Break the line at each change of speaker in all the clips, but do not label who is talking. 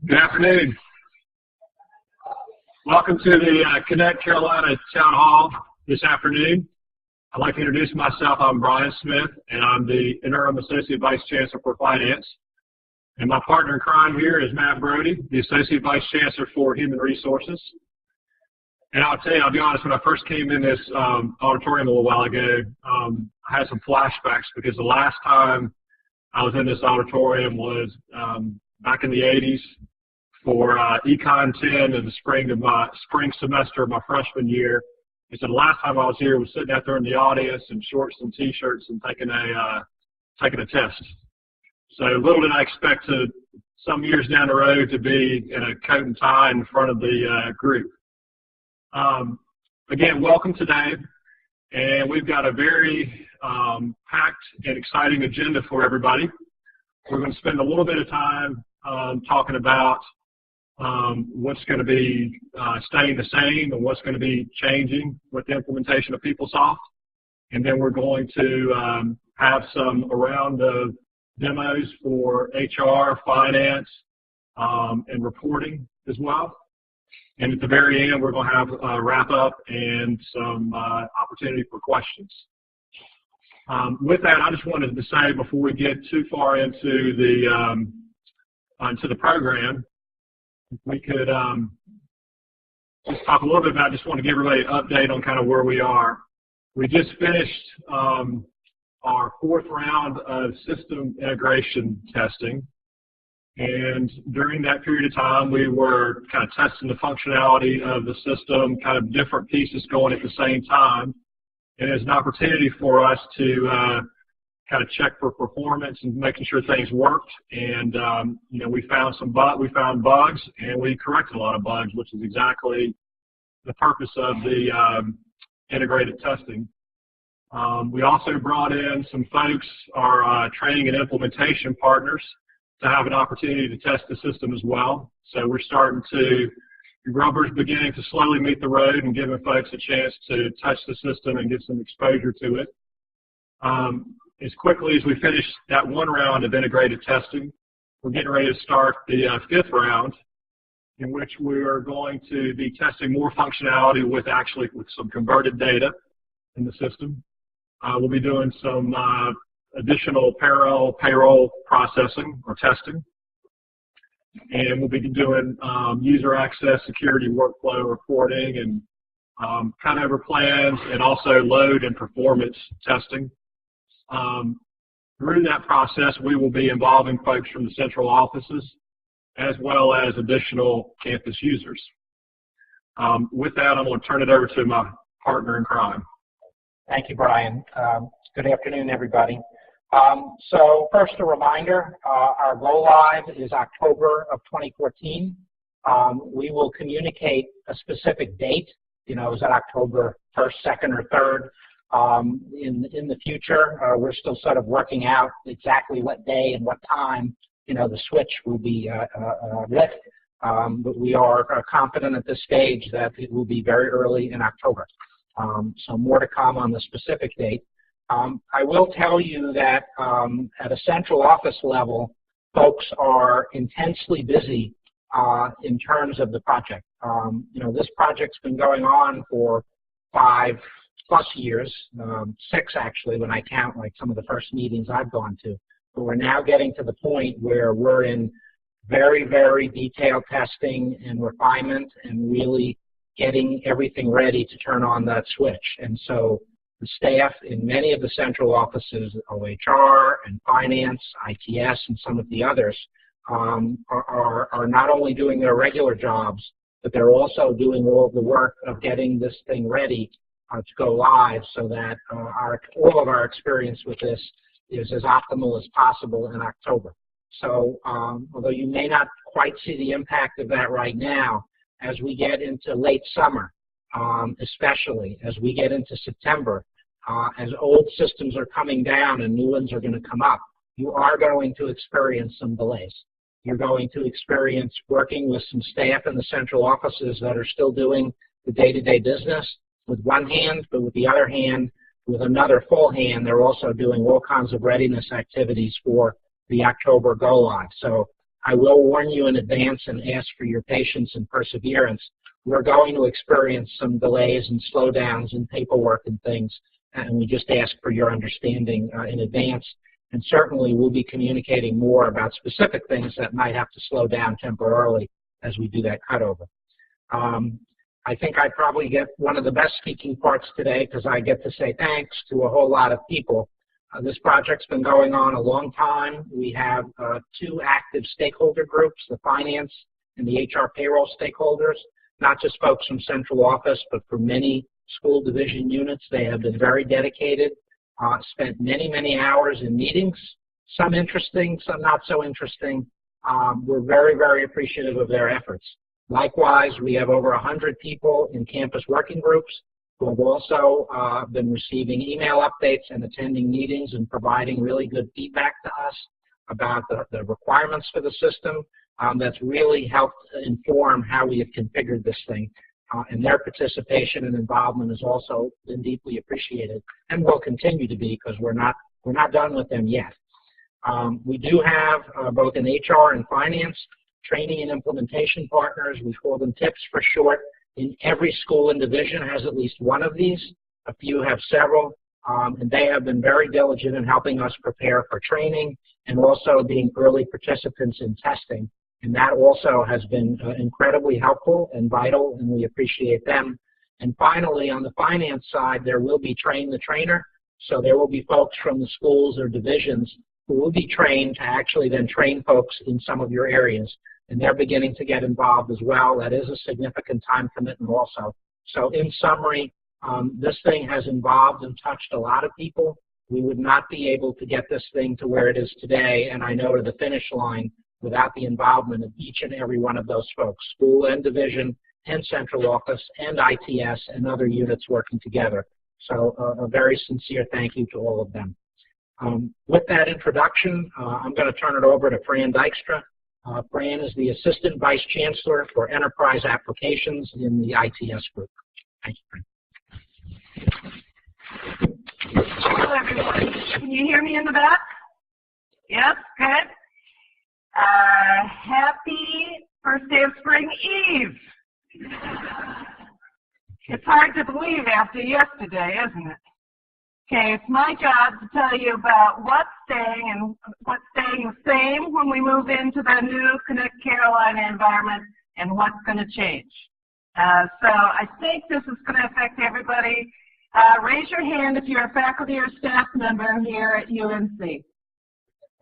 Good afternoon. Welcome to the ConnectCarolina Town Hall this afternoon. I'd like to introduce myself. I'm Brian Smith, and I'm the Interim Associate Vice Chancellor for Finance. And my partner in crime here is Matt Brody, the Associate Vice Chancellor for Human Resources. And I'll tell you, I'll be honest, when I first came in this auditorium a little while ago, I had some flashbacks because the last time I was in this auditorium was back in the 80s for Econ 10 in the spring semester of my freshman year. He said the last time I was here was sitting out there in the audience in shorts and T-shirts and taking a test. So little did I expect to, some years down the road, to be in a coat and tie in front of the group. Again, welcome today, and we've got a very packed and exciting agenda for everybody. We're going to spend a little bit of time talking about what's going to be staying the same and what's going to be changing with the implementation of PeopleSoft. And then we're going to have some around the demos for HR, finance, and reporting as well. And at the very end, we're going to have a wrap-up and some opportunity for questions. With that, I just wanted to say before we get too far into the program, we could just talk a little bit about, just want to give everybody an update on kind of where we are. We just finished our fourth round of system integration testing. And during that period of time, we were kind of testing the functionality of the system, kind of different pieces going at the same time. And it's an opportunity for us to kind of check for performance and making sure things worked. And you know, we found bugs, and we corrected a lot of bugs, which is exactly the purpose of the integrated testing. We also brought in some folks, our training and implementation partners, to have an opportunity to test the system as well. So we're starting to, the rubber's beginning to slowly meet the road and giving folks a chance to touch the system and get some exposure to it. As quickly as we finish that one round of integrated testing, we're getting ready to start the fifth round, in which we are going to be testing more functionality with some converted data in the system. We'll be doing some additional payroll processing or testing. And we'll be doing user access, security, workflow reporting, and cutover plans, and also load and performance testing. Through that process, we will be involving folks from the central offices as well as additional campus users. With that, I'm going to turn it over to my partner in crime.
Thank you, Brian. Good afternoon, everybody. So first, a reminder, our go live is October of 2014. We will communicate a specific date, is it October 1st, 2nd, or 3rd in the future. We're still sort of working out exactly what day and what time, the switch will be lit. But we are confident at this stage that it will be very early in October. So more to come on the specific date. I will tell you that at a central office level, folks are intensely busy in terms of the project. This project's been going on for 5+ years, 6 actually when I count like some of the first meetings I've gone to. But we're now getting to the point where we're in very, very detailed testing and refinement and really getting everything ready to turn on that switch. And so the staff in many of the central offices, OHR and finance, ITS, and some of the others are not only doing their regular jobs, but they're also doing all of the work of getting this thing ready to go live so that all of our experience with this is as optimal as possible in October. So although you may not quite see the impact of that right now, as we get into late summer, especially as we get into September, as old systems are coming down and new ones are going to come up, you are going to experience some delays. You're going to experience working with some staff in the central offices that are still doing the day-to-day business with one hand, but with the other hand, with another full hand, they're also doing all kinds of readiness activities for the October go-live. So I will warn you in advance and ask for your patience and perseverance. We're going to experience some delays and slowdowns in paperwork and things, and we just ask for your understanding in advance. And certainly we'll be communicating more about specific things that might have to slow down temporarily as we do that cutover. I think I probably get one of the best speaking parts today because I get to say thanks to a whole lot of people. This project's been going on a long time. We have 2 active stakeholder groups, the finance and the HR payroll stakeholders, not just folks from central office, but from many school division units. They have been very dedicated, spent many, many hours in meetings, some interesting, some not so interesting. We're very, very appreciative of their efforts. Likewise, we have over 100 people in campus working groups who have also been receiving email updates and attending meetings and providing really good feedback to us about the requirements for the system. That's really helped inform how we have configured this thing. And their participation and involvement has also been deeply appreciated and will continue to be because we're not done with them yet. We do have both in HR and finance training and implementation partners. We call them TIPS for short. In every school and division has at least one of these. A few have several, and they have been very diligent in helping us prepare for training and also being early participants in testing. And that also has been incredibly helpful and vital, and we appreciate them. And finally, on the finance side, there will be train the trainer. So there will be folks from the schools or divisions who will be trained to actually then train folks in some of your areas. And they're beginning to get involved as well. That is a significant time commitment also. So in summary, this thing has involved and touched a lot of people. We would not be able to get this thing to where it is today, and I know to the finish line, without the involvement of each and every one of those folks, school and division and central office and ITS and other units working together. So a very sincere thank you to all of them. With that introduction, I'm going to turn it over to Fran Dykstra. Fran is the Assistant Vice Chancellor for Enterprise Applications in the ITS group. Thank you, Fran.
Hello, everyone. Can you hear me in the back? Yes, good. Happy first day of spring eve. It's hard to believe after yesterday, isn't it? Okay, it's my job to tell you about what's staying and what's staying the same when we move into the new ConnectCarolina environment and what's going to change. So I think this is going to affect everybody. Raise your hand if you're a faculty or staff member here at UNC.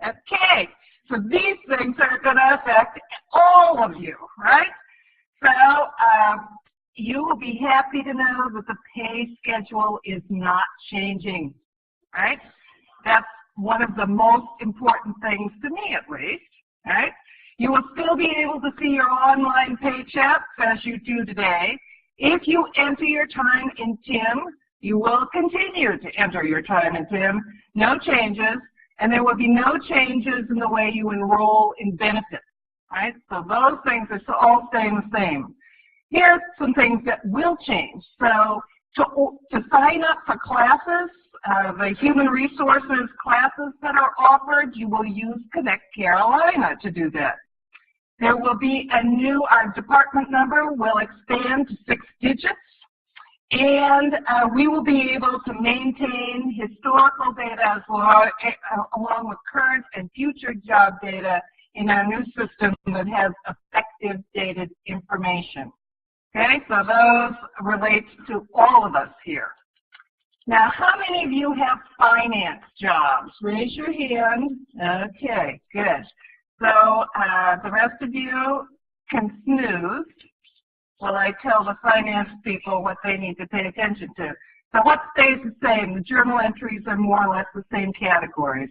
Okay, so these things are going to affect all of you, right? So you will be happy to know that the pay schedule is not changing, right? That's one of the most important things to me, at least, right? You will still be able to see your online paychecks as you do today. If you enter your time in TIM, you will continue to enter your time in TIM, no changes, and there will be no changes in the way you enroll in benefits, right? So those things are all staying the same. Here's some things that will change. So to sign up for classes, the human resources classes that are offered, you will use ConnectCarolina to do that. There will be our department number will expand to 6 digits, and we will be able to maintain historical data along with current and future job data in our new system that has effective dated information. Okay, so those relate to all of us here. Now, how many of you have finance jobs? Raise your hand. Okay, good. So the rest of you can snooze while I tell the finance people what they need to pay attention to. So what stays the same? The journal entries are more or less the same categories.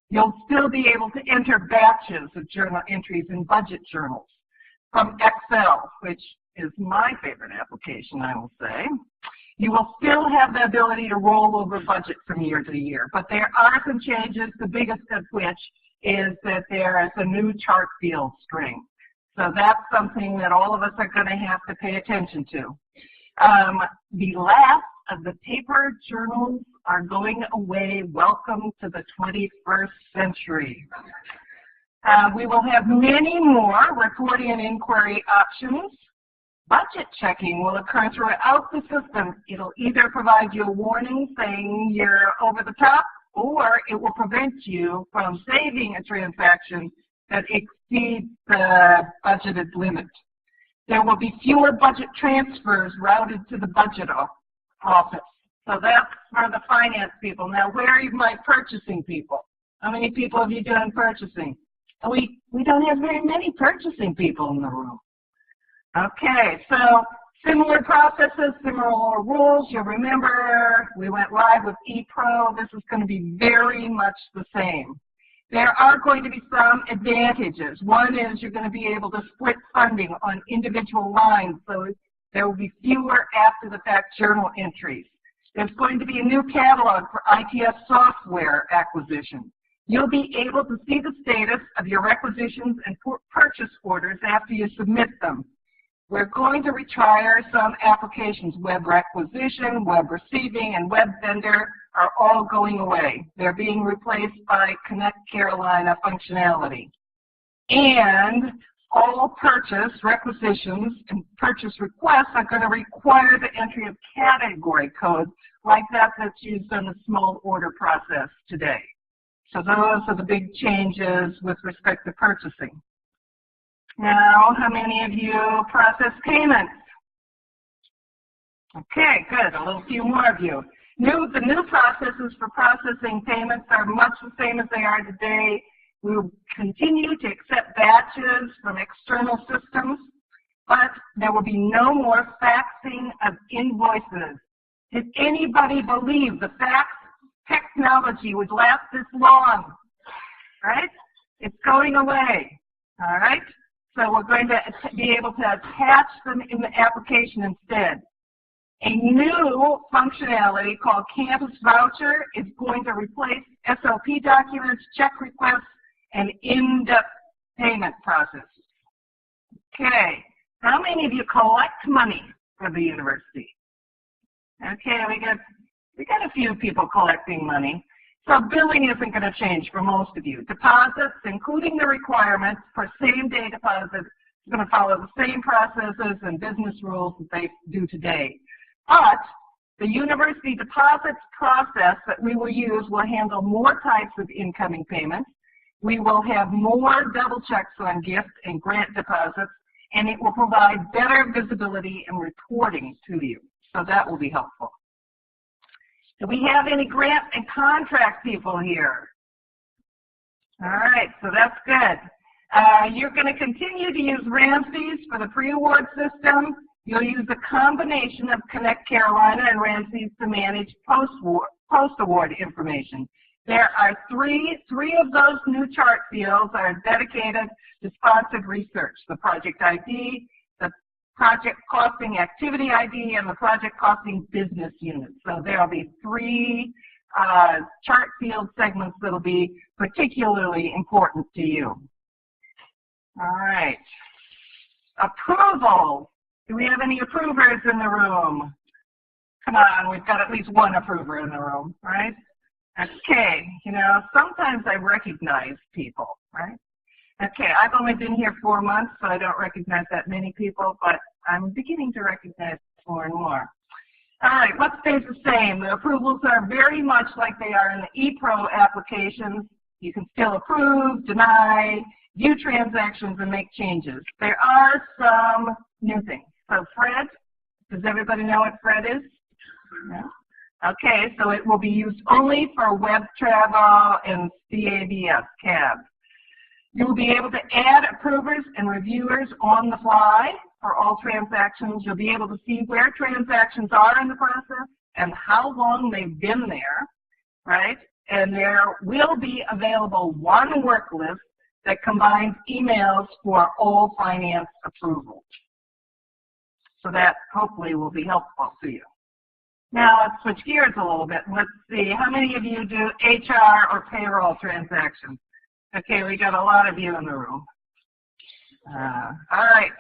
You'll still be able to enter batches of journal entries in budget journals from Excel, which is my favorite application, I will say. You will still have the ability to roll over budget from year to year, but there are some changes, the biggest of which is that there is a new chart field string. So that's something that all of us are going to have to pay attention to. The last of the paper journals are going away. Welcome to the 21st century. We will have many more reporting and inquiry options. Budget checking will occur throughout the system. It'll either provide you a warning saying you're over the top, or it will prevent you from saving a transaction that exceeds the budgeted limit. There will be fewer budget transfers routed to the budget office. So that's for the finance people. Now, where are my purchasing people? How many people have you done purchasing? We don't have very many purchasing people in the room. Okay, so similar processes, similar rules. You'll remember we went live with ePro. This is going to be very much the same. There are going to be some advantages. One is you're going to be able to split funding on individual lines, so there will be fewer after-the-fact journal entries. There's going to be a new catalog for ITS software acquisition. You'll be able to see the status of your requisitions and purchase orders after you submit them. We're going to retire some applications. Web requisition, web receiving, and web vendor are all going away. They're being replaced by ConnectCarolina functionality. And all purchase requisitions and purchase requests are going to require the entry of category codes like that's used in the small order process today. So those are the big changes with respect to purchasing. Now, how many of you process payments? Okay, good. A little few more of you. The new processes for processing payments are much the same as they are today. We will continue to accept batches from external systems, but there will be no more faxing of invoices. Did anybody believe the fax technology would last this long? Right? It's going away. All right? So we're going to be able to attach them in the application instead. A new functionality called Campus Voucher is going to replace SOP documents, check requests, and in-depth payment processes. Okay, how many of you collect money for the university? Okay, we got a few people collecting money. So billing isn't going to change for most of you. Deposits, including the requirements for same-day deposits, is going to follow the same processes and business rules that they do today. But the university deposits process that we will use will handle more types of incoming payments. We will have more double checks on gift and grant deposits, and it will provide better visibility and reporting to you. So that will be helpful. Do we have any grant and contract people here? All right, so that's good. You're going to continue to use Ramses for the pre-award system. You'll use a combination of ConnectCarolina and Ramses to manage post-award information. There are three of those new chart fields are dedicated to sponsored research: the project ID, the project costing activity ID, and the project costing business unit. So there will be three chart field segments that will be particularly important to you. All right. Approval. Do we have any approvers in the room? Come on, we've got at least one approver in the room, right? Okay, you know, sometimes I recognize people, right? Okay, I've only been here 4 months, so I don't recognize that many people, but I'm beginning to recognize more and more. All right, what stays the same? The approvals are very much like they are in the ePro applications. You can still approve, deny, view transactions, and make changes. There are some new things. So Fred, does everybody know what Fred is? No? Okay, so it will be used only for web travel and CAB. You will be able to add approvers and reviewers on the fly for all transactions. You'll be able to see where transactions are in the process and how long they've been there, right? And there will be available one work list that combines emails for all finance approvals. So that hopefully will be helpful to you. Now let's switch gears a little bit. Let's see, how many of you do HR or payroll transactions? Okay, we got a lot of you in the room. All right,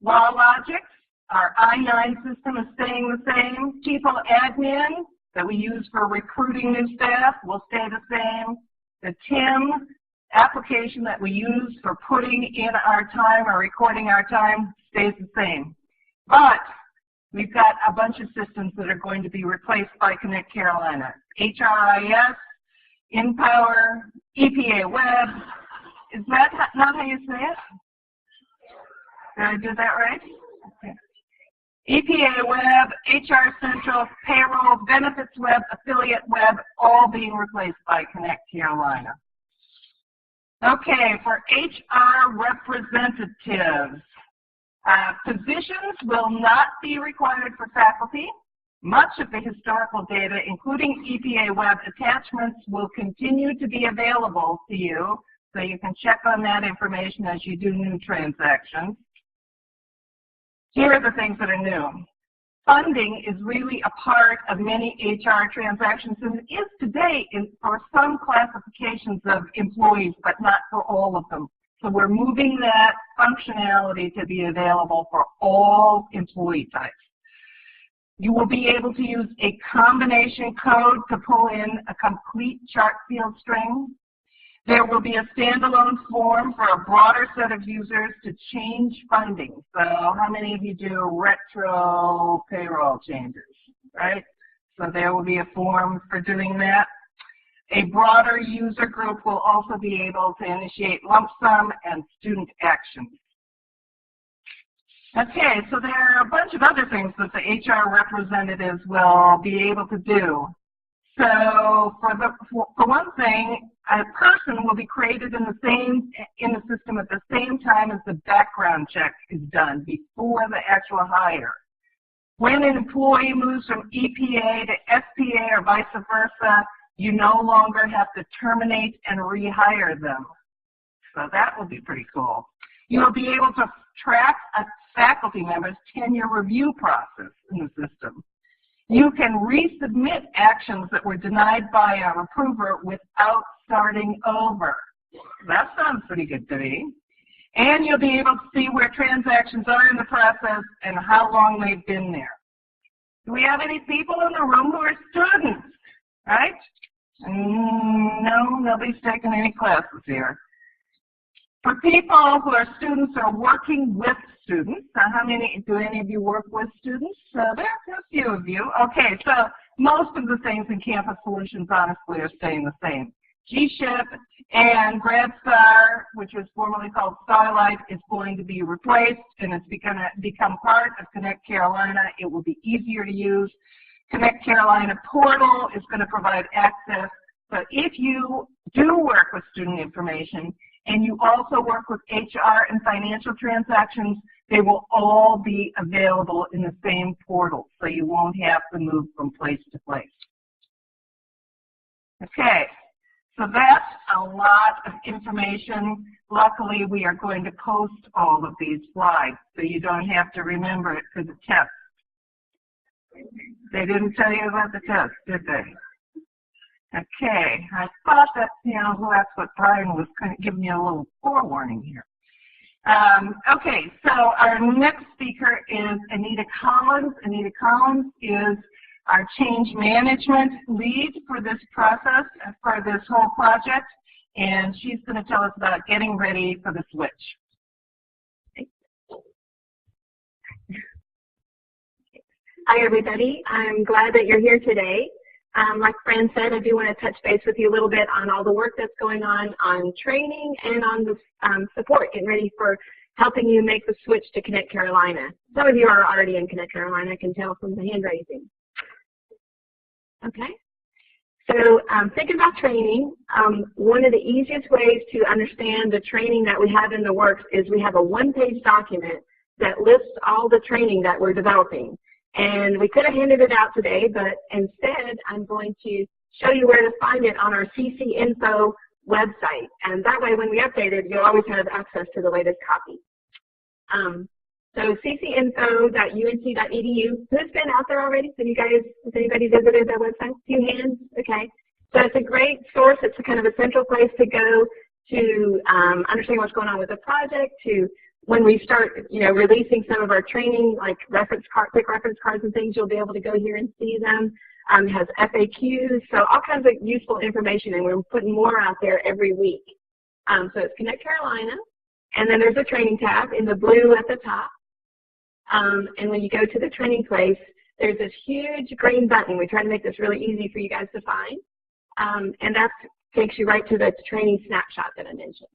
LawLogix, our I-9 system is staying the same. People admin that we use for recruiting new staff will stay the same. The TIM application that we use for putting in our time or recording our time stays the same. But we've got a bunch of systems that are going to be replaced by ConnectCarolina. HRIS, InPower, EPA Web. Is that not how you say it? Did I do that right? Okay. EPA Web, HR Central, Payroll, Benefits Web, Affiliate Web, all being replaced by ConnectCarolina. Okay, for HR representatives, positions will not be required for faculty. Much of the historical data, including EPA Web attachments, will continue to be available to you, so you can check on that information as you do new transactions. Here are the things that are new. Funding is really a part of many HR transactions, and it is today for some classifications of employees, but not for all of them. So we're moving that functionality to be available for all employee types. You will be able to use a combination code to pull in a complete chart field string. There will be a standalone form for a broader set of users to change funding. So how many of you do retro payroll changes, right? So there will be a form for doing that. A broader user group will also be able to initiate lump sum and student actions. Okay, so there are a bunch of other things that the HR representatives will be able to do. So for one thing, a person will be created in the system at the same time as the background check is done before the actual hire. When an employee moves from EPA to SPA or vice versa, you no longer have to terminate and rehire them. So that will be pretty cool. You'll be able to track a faculty member's tenure review process in the system. You can resubmit actions that were denied by an approver without starting over. That sounds pretty good to me. And you'll be able to see where transactions are in the process and how long they've been there. Do we have any people in the room who are students, right? No, nobody's taken any classes here. For people who are students or working with students, do any of you work with students? There's a few of you. Okay, so most of the things in Campus Solutions, honestly, are staying the same. G-SHIP and GradStar, which was formerly called Starlight, is going to be replaced, and it's going to become part of ConnectCarolina. It will be easier to use. ConnectCarolina portal is going to provide access. So if you do work with student information, and you also work with HR and financial transactions, they will all be available in the same portal, so you won't have to move from place to place. Okay, so that's a lot of information. Luckily, we are going to post all of these slides, so you don't have to remember it for the test. They didn't tell you about the test, did they? Okay, I thought that, that's what Brian was kind of giving you a little forewarning here. Okay, so our next speaker is Anita Collins. Anita Collins is our change management lead for this process, for this whole project, and she's going to tell us about getting ready for the switch.
Hi, everybody. I'm glad that you're here today. Like Fran said, I do want to touch base with you a little bit on all the work that's going on training and on the support, getting ready for helping you make the switch to ConnectCarolina. Some of you are already in ConnectCarolina, I can tell from the hand raising. Okay. So thinking about training, one of the easiest ways to understand the training that we have in the works is we have a one-page document that lists all the training that we're developing. And we could have handed it out today, but instead I'm going to show you where to find it on our CC Info website. And that way when we update it, you'll always have access to the latest copy. So ccinfo.unt.edu. Who's been out there already? Has anybody visited that website? A few hands? Okay. So it's a great source. It's a kind of a central place to go to understand what's going on with the project, to when we start, releasing some of our training, like quick reference cards and things, you'll be able to go here and see them. It has FAQs, so all kinds of useful information, and we're putting more out there every week. So it's Connect Carolina, and then there's a training tab in the blue at the top. And when you go to the training place, there's this huge green button. We try to make this really easy for you guys to find. And that takes you right to the training snapshot that I mentioned.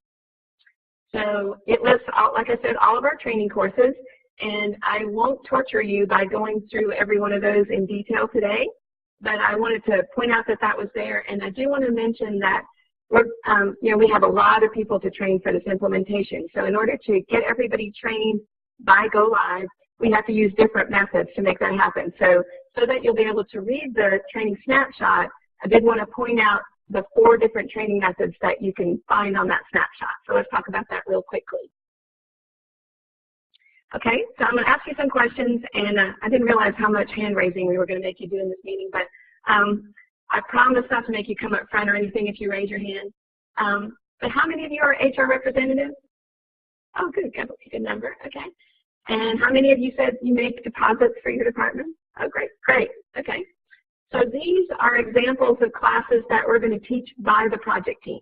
So it lists, like I said, all of our training courses. And I won't torture you by going through every one of those in detail today, but I wanted to point out that that was there. And I do want to mention that we're, we have a lot of people to train for this implementation. So in order to get everybody trained by Go Live, we have to use different methods to make that happen. So that you'll be able to read the training snapshot, I did want to point out the 4 different training methods that you can find on that snapshot. So let's talk about that real quickly. Okay, so I'm going to ask you some questions, and I didn't realize how much hand raising we were going to make you do in this meeting, but I promise not to make you come up front or anything if you raise your hand. But how many of you are HR representatives? Oh, good, good number, okay. And how many of you said you make deposits for your department? Oh, great, okay. So these are examples of classes that we're going to teach by the project team.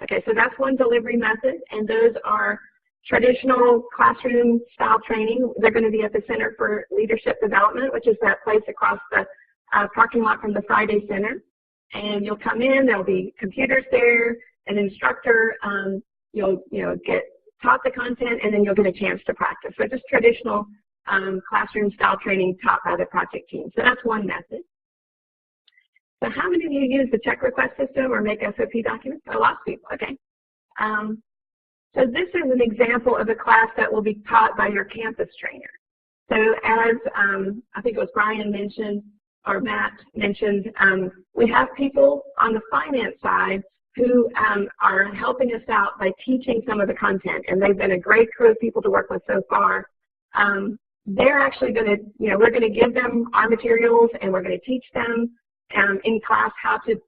Okay, so that's one delivery method, and those are traditional classroom style training. They're going to be at the Center for Leadership Development, which is that place across the parking lot from the Friday Center. And you'll come in, there'll be computers there, an instructor, you'll get taught the content, and then you'll get a chance to practice. So just traditional classroom style training taught by the project team. So that's one method. So how many of you use the check request system or make SOP documents? Oh, lots of people, okay. So this is an example of a class that will be taught by your campus trainer. So as I think it was Brian mentioned, or Matt mentioned, we have people on the finance side who are helping us out by teaching some of the content, and they've been a great crew of people to work with so far. They're actually going to, we're going to give them our materials, and we're going to teach them in class how to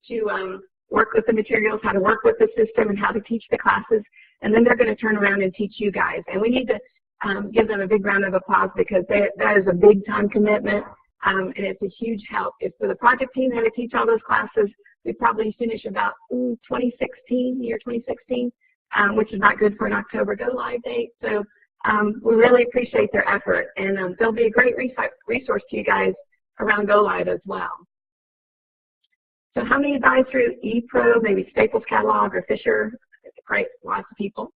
work with the materials, how to work with the system, and how to teach the classes. And then they're going to turn around and teach you guys. And we need to give them a big round of applause because that is a big time commitment, and it's a huge help. If for the project team had to teach all those classes, we'd probably finish about 2016, which is not good for an October go live date. So we really appreciate their effort, and they'll be a great resource to you guys around go live as well. So how many buy through ePro, maybe Staples Catalog or Fisher? Great, lots of people.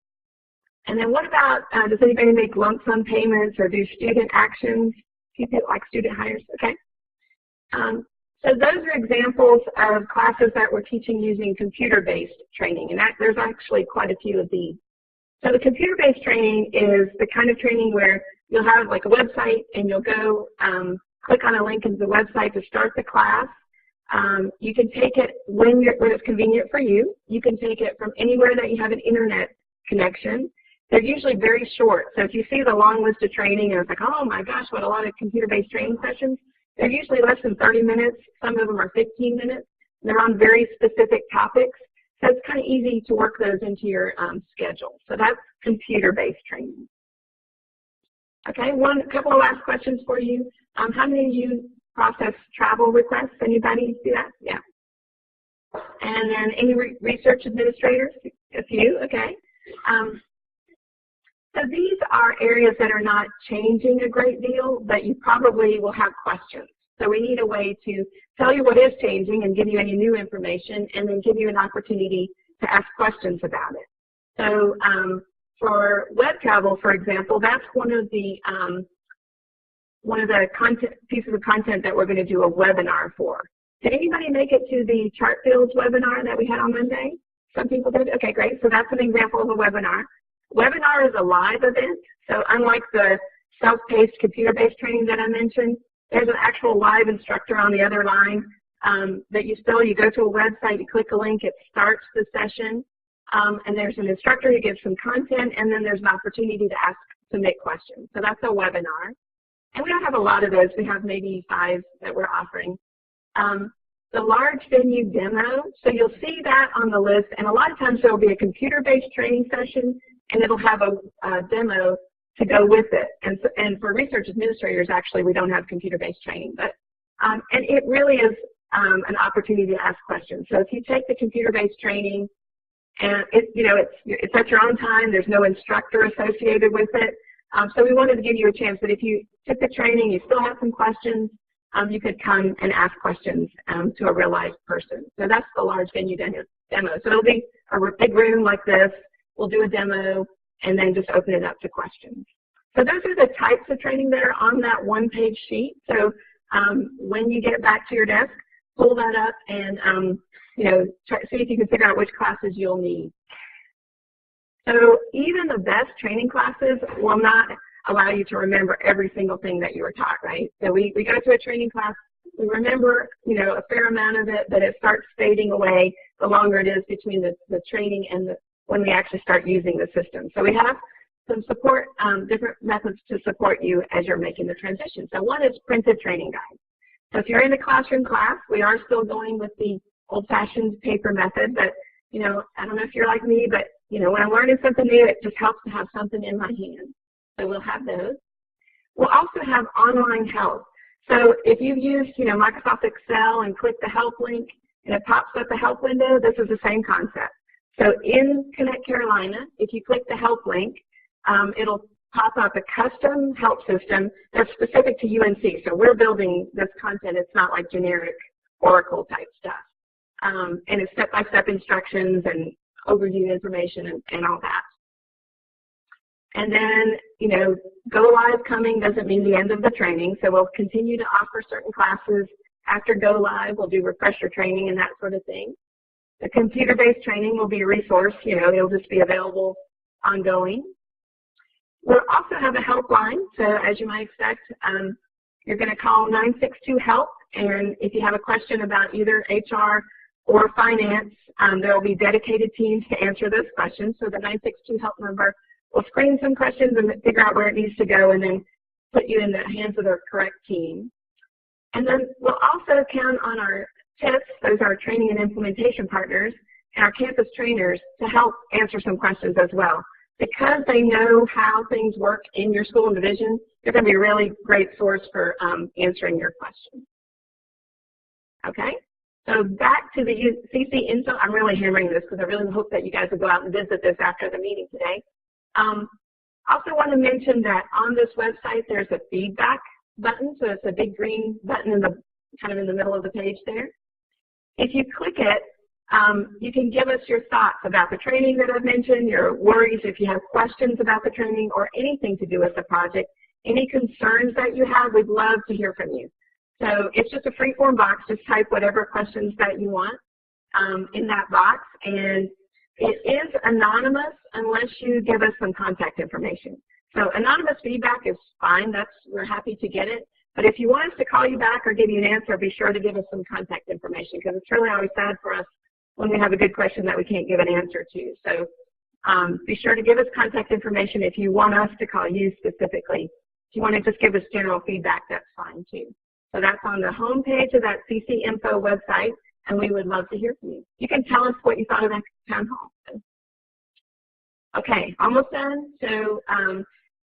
And then what about, does anybody make lump sum payments or do student actions? People like student hires, okay. So those are examples of classes that we're teaching using computer-based training, and there's actually quite a few of these. So the computer-based training is the kind of training where you'll have like a website and you'll go click on a link into the website to start the class. You can take it when it's convenient for you. You can take it from anywhere that you have an internet connection. They're usually very short. So if you see the long list of training and it's like, oh my gosh, what a lot of computer-based training sessions, they're usually less than 30 minutes. Some of them are 15 minutes. They're on very specific topics. So it's kind of easy to work those into your schedule. So that's computer-based training. Okay, a couple of last questions for you. How many of you process travel requests? Anybody do that? Yeah. And then any research administrators? A few, okay. So these are areas that are not changing a great deal, but you probably will have questions. So we need a way to tell you what is changing and give you any new information, and then give you an opportunity to ask questions about it. So for web travel, for example, that's one of the pieces of content that we're going to do a webinar for. Did anybody make it to the chart fields webinar that we had on Monday? Some people did? Okay, great. So that's an example of a webinar. Webinar is a live event. So unlike the self-paced computer-based training that I mentioned, there's an actual live instructor on the other line that you go to a website, you click a link, it starts the session, and there's an instructor who gives some content, and then there's an opportunity to submit questions. So that's a webinar. And we don't have a lot of those. We have maybe 5 that we're offering. The large venue demo, so you'll see that on the list, and a lot of times there will be a computer-based training session, and it'll have a demo to go with it. And for research administrators, actually, we don't have computer-based training, but and it really is an opportunity to ask questions. So if you take the computer-based training And it's at your own time. There's no instructor associated with it. So we wanted to give you a chance that if you took the training, you still have some questions, you could come and ask questions to a real life person. So that's the large venue demo. So it'll be a big room like this. We'll do a demo and then just open it up to questions. So those are the types of training that are on that one-page sheet. So when you get back to your desk, pull that up and see if you can figure out which classes you'll need. So even the best training classes will not allow you to remember every single thing that you were taught, right? So we go to a training class, we remember, a fair amount of it, but it starts fading away the longer it is between the training and when we actually start using the system. So we have some support, different methods to support you as you're making the transition. So one is printed training guides. So if you're in a classroom class, we are still going with the old-fashioned paper method, but, I don't know if you're like me, but, when I'm learning something new, it just helps to have something in my hand. So we'll have those. We'll also have online help. So if you've used, Microsoft Excel and click the help link and it pops up a help window, this is the same concept. So in ConnectCarolina, if you click the help link, it'll pop up a custom help system that's specific to UNC. So we're building this content. It's not like generic Oracle type stuff. And it's step-by-step instructions and overview information and all that. And then, go live coming doesn't mean the end of the training. So we'll continue to offer certain classes after go live. We'll do refresher training and that sort of thing. The computer-based training will be a resource. It'll just be available ongoing. We'll also have a helpline. So as you might expect, you're going to call 962-HELP. And if you have a question about either HR or finance, there will be dedicated teams to answer those questions. So the 962-HELP number will screen some questions and figure out where it needs to go and then put you in the hands of the correct team. And then we'll also count on our TIPs, those are our training and implementation partners, and our campus trainers to help answer some questions as well. Because they know how things work in your school and division, they're going to be a really great source for answering your questions. Okay, so back to the CC info. I'm really hammering this because I really hope that you guys will go out and visit this after the meeting today. Also want to mention that on this website there's a feedback button, so it's a big green button in the kind of in the middle of the page there. If you click it, you can give us your thoughts about the training that I've mentioned, your worries if you have questions about the training or anything to do with the project, any concerns that you have, we'd love to hear from you. So it's just a free form box, just type whatever questions that you want in that box, and it is anonymous unless you give us some contact information. So anonymous feedback is fine, we're happy to get it. But if you want us to call you back or give you an answer, be sure to give us some contact information because it's really always sad for us when we have a good question that we can't give an answer to. So be sure to give us contact information if you want us to call you specifically. If you want to just give us general feedback, that's fine too. So that's on the home page of that CC Info website, and we would love to hear from you. You can tell us what you thought of that town hall. Okay, almost done. So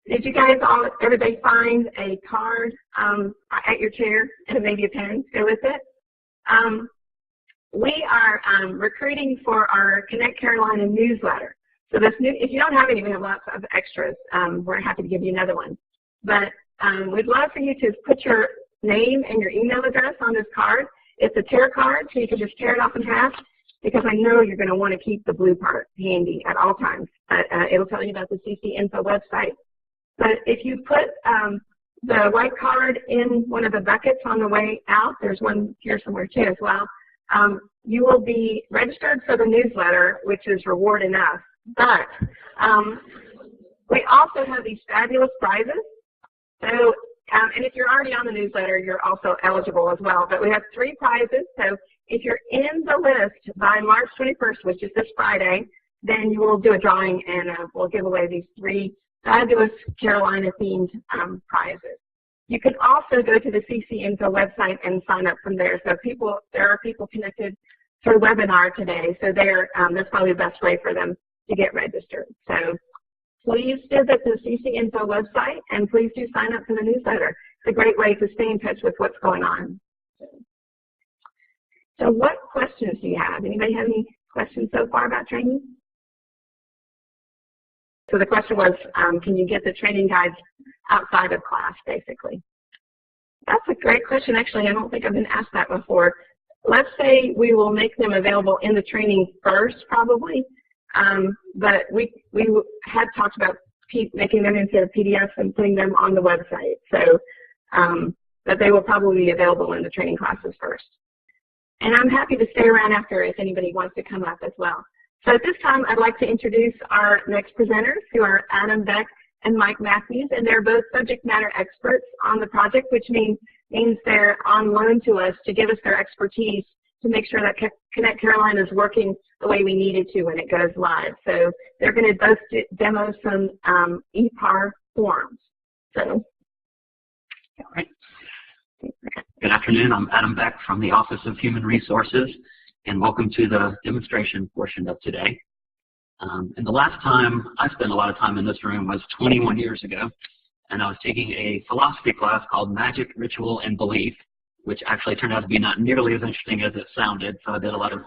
did you guys everybody find a card at your chair and maybe a pen to go with it? We are recruiting for our Connect Carolina newsletter. So this if you don't have any, we have lots of extras. We're happy to give you another one. But we'd love for you to put your name and your email address on this card. It's a tear card, so you can just tear it off in half because I know you're going to want to keep the blue part handy at all times. It'll tell you about the CC Info website. But if you put the white card in one of the buckets on the way out, there's one here somewhere too as well, you will be registered for the newsletter, which is reward enough. But we also have these fabulous prizes. So, and if you're already on the newsletter, you're also eligible as well. But we have 3 prizes. So if you're in the list by March 21st, which is this Friday, then you will do a drawing and we'll give away these 3 fabulous Carolina-themed prizes. You can also go to the CC Info website and sign up from there. So there are people connected through webinar today, so that's probably the best way for them to get registered. So please visit the CC Info website and please do sign up for the newsletter. It's a great way to stay in touch with what's going on. So what questions do you have? Anybody have any questions so far about training? So the question was, can you get the training guides outside of class, basically? That's a great question. Actually, I don't think I've been asked that before. Let's say we will make them available in the training first, probably. But we had talked about making them into PDFs and putting them on the website. So but they will probably be available in the training classes first. And I'm happy to stay around after if anybody wants to come up as well. So at this time, I'd like to introduce our next presenters, who are Adam Beck and Mike Matthews, and they're both subject matter experts on the project, which means they're on loan to us to give us their expertise to make sure that ConnectCarolina is working the way we need it to when it goes live. So they're going to both demo some EPAR forms. So,
all right. Good afternoon. I'm Adam Beck from the Office of Human Resources, and welcome to the demonstration portion of today. And the last time I spent a lot of time in this room was 21 years ago, and I was taking a philosophy class called Magic, Ritual, and Belief, which actually turned out to be not nearly as interesting as it sounded, so I did a lot of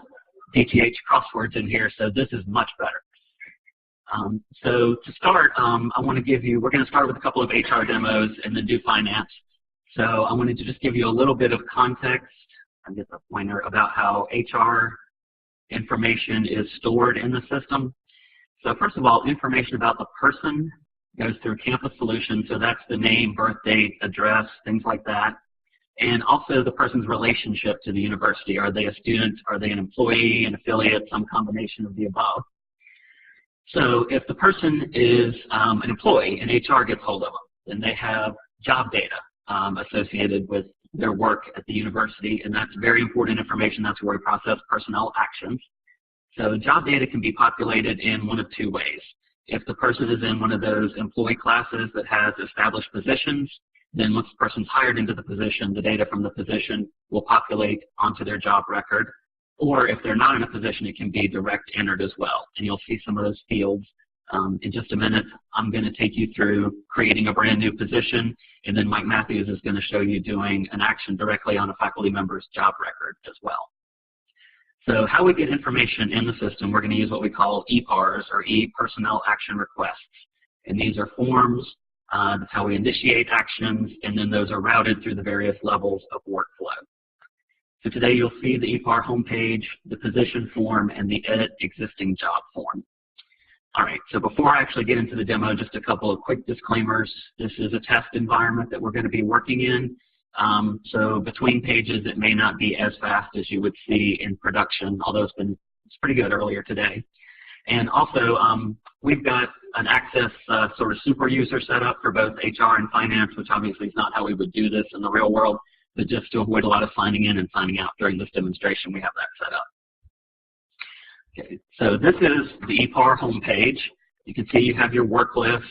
DTH crosswords in here, so this is much better. So to start, we're going to start with a couple of HR demos and then do finance. So I wanted to just give you a little bit of context, I guess a pointer, about how HR information is stored in the system. So first of all, information about the person goes through Campus Solutions, so that's the name, birth date, address, things like that. And also the person's relationship to the university. Are they a student? Are they an employee, an affiliate, some combination of the above? So if the person is an employee and HR gets hold of them, then they have job data associated with their work at the university, and that's very important information. That's where we process personnel actions. So job data can be populated in one of two ways. If the person is in one of those employee classes that has established positions, then once the person's hired into the position, the data from the position will populate onto their job record. Or if they're not in a position, it can be direct entered as well. And you'll see some of those fields in just a minute. I'm going to take you through creating a brand new position, and then Mike Matthews is going to show you doing an action directly on a faculty member's job record as well. So how we get information in the system, we're going to use what we call EPARs, or E-Personnel Action Requests. And these are forms. That's how we initiate actions, and then those are routed through the various levels of workflow. So today you'll see the EPAR homepage, the position form, and the edit existing job form. All right, so before I actually get into the demo, just a couple of quick disclaimers. This is a test environment that we're going to be working in. So between pages, it may not be as fast as you would see in production, although it's pretty good earlier today. And also, we've got an access sort of super user set up for both HR and finance, which obviously is not how we would do this in the real world, but just to avoid a lot of signing in and signing out during this demonstration, we have that set up. Okay, so this is the EPAR homepage. You can see you have your work list.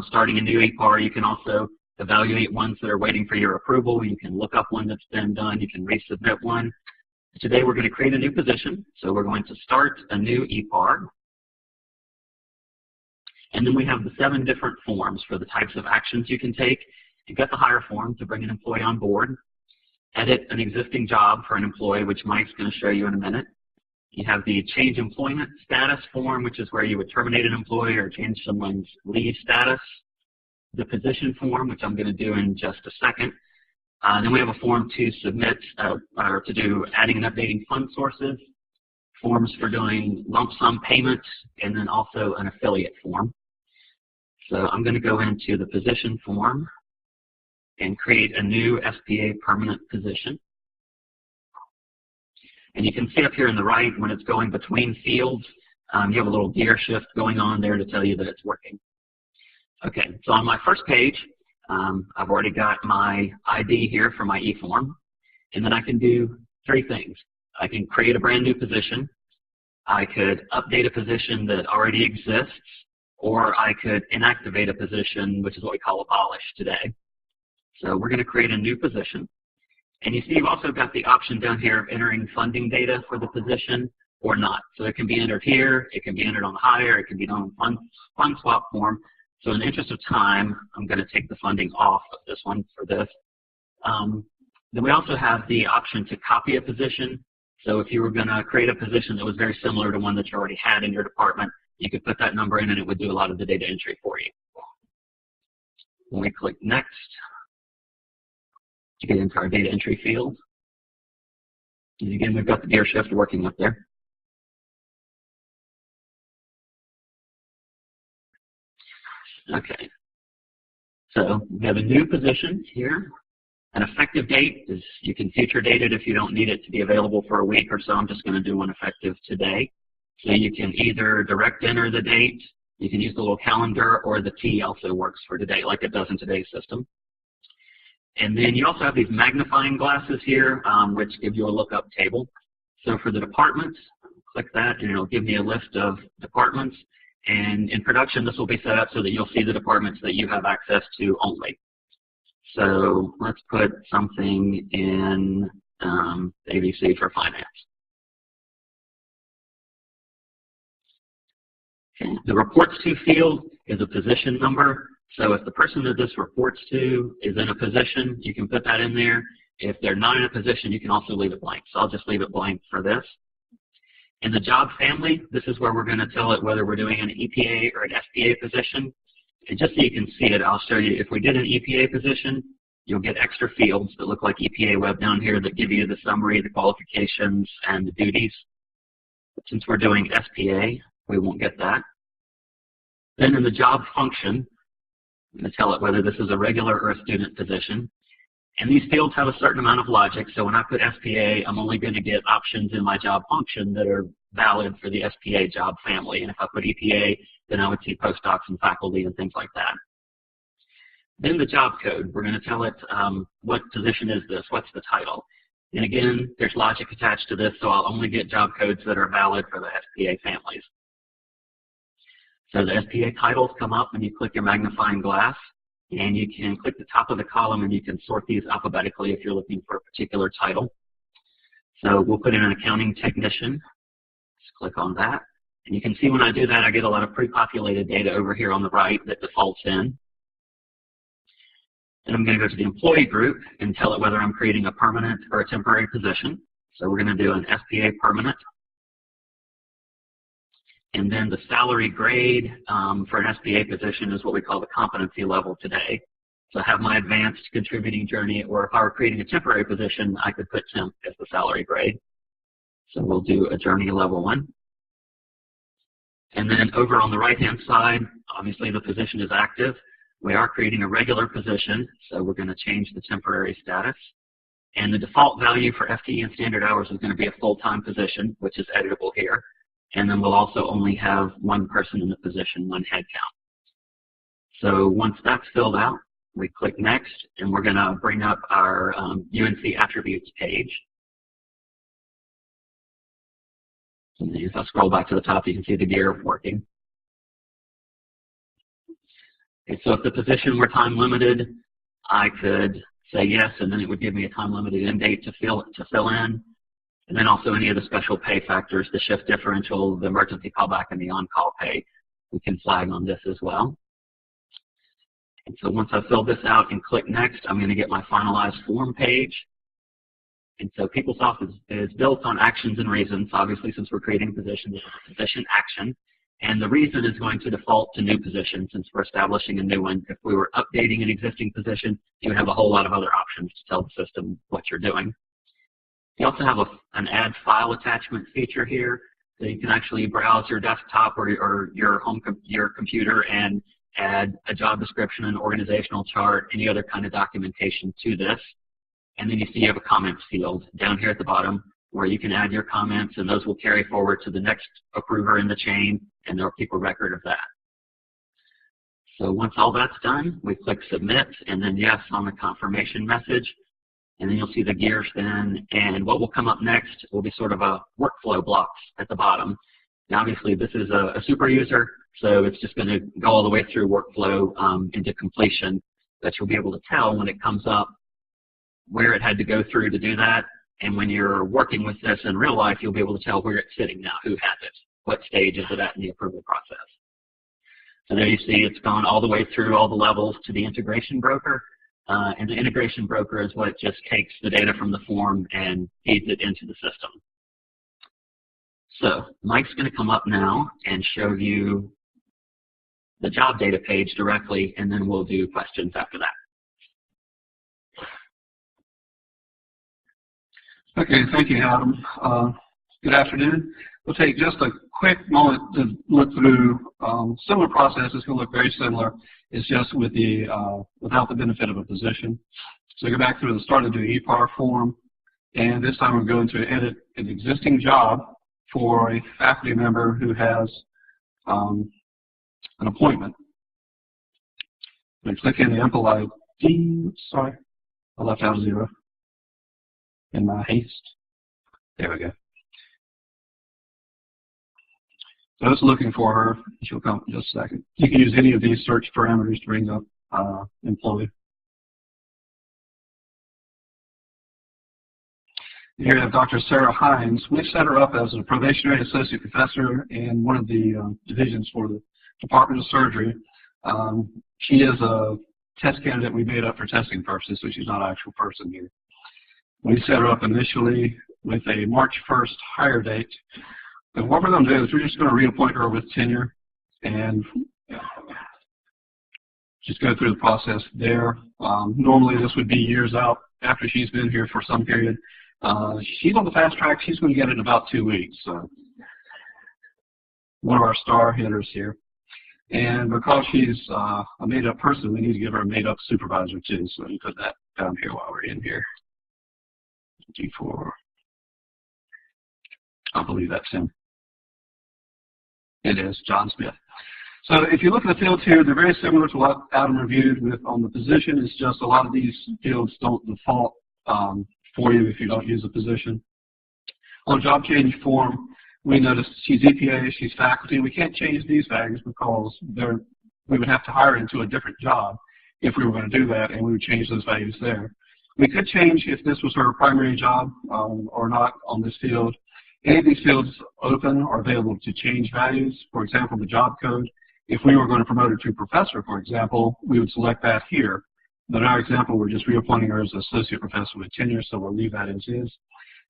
Starting a new EPAR, you can also evaluate ones that are waiting for your approval. You can look up one that's been done. You can resubmit one. Today we're going to create a new position. So we're going to start a new EPAR. And then we have the 7 different forms for the types of actions you can take. You've got the hire form to bring an employee on board. Edit an existing job for an employee, which Mike's going to show you in a minute. You have the change employment status form, which is where you would terminate an employee or change someone's leave status. The position form, which I'm going to do in just a second. Then we have a form to submit or to do adding and updating fund sources, forms for doing lump sum payments, and then also an affiliate form. So I'm going to go into the position form and create a new SPA permanent position. And you can see up here on the right, when it's going between fields, you have a little gear shift going on there to tell you that it's working. Okay, so on my first page, I've already got my ID here for my eForm, and then I can do 3 things. I can create a brand new position, I could update a position that already exists, or I could inactivate a position, which is what we call abolish today. So we're going to create a new position. And you see you've also got the option down here of entering funding data for the position or not. So it can be entered here, it can be entered on the hire, it can be done on fund swap form. So in the interest of time, I'm going to take the funding off of this one for this. Then we also have the option to copy a position. So if you were going to create a position that was very similar to one that you already had in your department, you could put that number in and it would do a lot of the data entry for you. When we click next, to get into our data entry field. And again, we've got the gear shift working up there. Okay, so we have a new position here. An effective date is, you can future date it if you don't need it to be available for a week or so. I'm just going to do one effective today. So you can either direct enter the date, you can use the little calendar, or the T also works for today like it does in today's system. And then you also have these magnifying glasses here, which give you a lookup table. So for the departments, click that and it'll give me a list of departments. And in production, this will be set up so that you'll see the departments that you have access to only. So let's put something in ABC for finance. Okay. The reports to field is a position number. So if the person that this reports to is in a position, you can put that in there. If they're not in a position, you can also leave it blank. So I'll just leave it blank for this. In the job family, this is where we're going to tell it whether we're doing an EPA or an FPA position. And just so you can see it, I'll show you. If we did an EPA position, you'll get extra fields that look like EPA web down here that give you the summary, the qualifications, and the duties. But since we're doing SPA, we won't get that. Then in the job function, I'm going to tell it whether this is a regular or a student position. And these fields have a certain amount of logic, so when I put SPA, I'm only going to get options in my job function that are valid for the SPA job family. And if I put EPA, then I would see postdocs and faculty and things like that. Then the job code, we're going to tell it what position is this, what's the title. And again, there's logic attached to this, so I'll only get job codes that are valid for the SPA families. So the SPA titles come up when you click your magnifying glass. And you can click the top of the column and you can sort these alphabetically if you're looking for a particular title. So we'll put in an accounting technician. Just click on that. And you can see when I do that, I get a lot of pre-populated data over here on the right that defaults in. And I'm going to go to the employee group and tell it whether I'm creating a permanent or a temporary position. So we're going to do an SPA permanent. And then the salary grade for an SPA position is what we call the competency level today. So I have my advanced contributing journey, or if I were creating a temporary position, I could put temp as the salary grade. So we'll do a journey level 1. And then over on the right-hand side, obviously the position is active. We are creating a regular position, so we're going to change the temporary status. And the default value for FTE and standard hours is going to be a full-time position, which is editable here. And then we'll also only have one person in the position, one head count. So once that's filled out, we click next, and we're going to bring up our UNC attributes page. And if I scroll back to the top, you can see the gear working. Okay, so if the position were time limited, I could say yes, and then it would give me a time limited end date to fill in. And then also any of the special pay factors, the shift differential, the emergency callback, and the on-call pay, we can flag on this as well. And so once I fill this out and click next, I'm going to get my finalized form page. And so PeopleSoft is built on actions and reasons. Obviously, since we're creating positions, it's a position action. And the reason is going to default to new position since we're establishing a new one. If we were updating an existing position, you would have a whole lot of other options to tell the system what you're doing. You also have an add file attachment feature here, so you can actually browse your desktop or your computer and add a job description, an organizational chart, any other kind of documentation to this. And then you see you have a comments field down here at the bottom where you can add your comments, and those will carry forward to the next approver in the chain, and they'll keep a record of that. So once all that's done, we click submit and then yes on the confirmation message. And then you'll see the gear spin, and what will come up next will be sort of a workflow blocks at the bottom. Now, obviously, this is a super user, so it's just going to go all the way through workflow into completion, but you'll be able to tell when it comes up where it had to go through to do that. And when you're working with this in real life, you'll be able to tell where it's sitting now, who has it, what stage is it at in the approval process. So there you see it's gone all the way through all the levels to the integration broker. And the integration broker is what just takes the data from the form and feeds it into the system. So Mike's going to come up now and show you the job data page directly, and then we'll do questions after that.
Okay, thank you, Adam. Good afternoon. We'll take just a quick moment to look through similar process. It's going to look very similar. It's just with the without the benefit of a position. So go back through the start of the EPAR form, and this time we're going to edit an existing job for a faculty member who has an appointment. And click in the employee ID. Sorry, I left out a 0 in my haste. There we go. So it's looking for her. She'll come in just a second. You can use any of these search parameters to bring up employee. Here we have Dr. Sarah Hines. We've set her up as a probationary associate professor in one of the divisions for the Department of Surgery. She is a test candidate we made up for testing purposes, so she's not an actual person here. We set her up initially with a March 1st hire date. And what we're going to do is we're just going to reappoint her with tenure and just go through the process there. Normally this would be years out after she's been here for some period. She's on the fast track. She's going to get it in about 2 weeks. So one of our star hitters here. And because she's a made-up person, we need to give her a made-up supervisor too. So let me put that down here while we're in here. G4. I believe that's him. It is John Smith. So if you look at the fields here, they're very similar to what Adam reviewed with on the position. It's just a lot of these fields don't default for you if you don't use a position. On job change form, we noticed she's EPA, she's faculty. We can't change these values because we would have to hire into a different job if we were going to do that, and we would change those values there. We could change if this was her primary job or not on this field. Any of these fields open are available to change values. For example, the job code. If we were going to promote her to professor, for example, we would select that here. But in our example, we're just reappointing her as associate professor with tenure, so we'll leave that as is.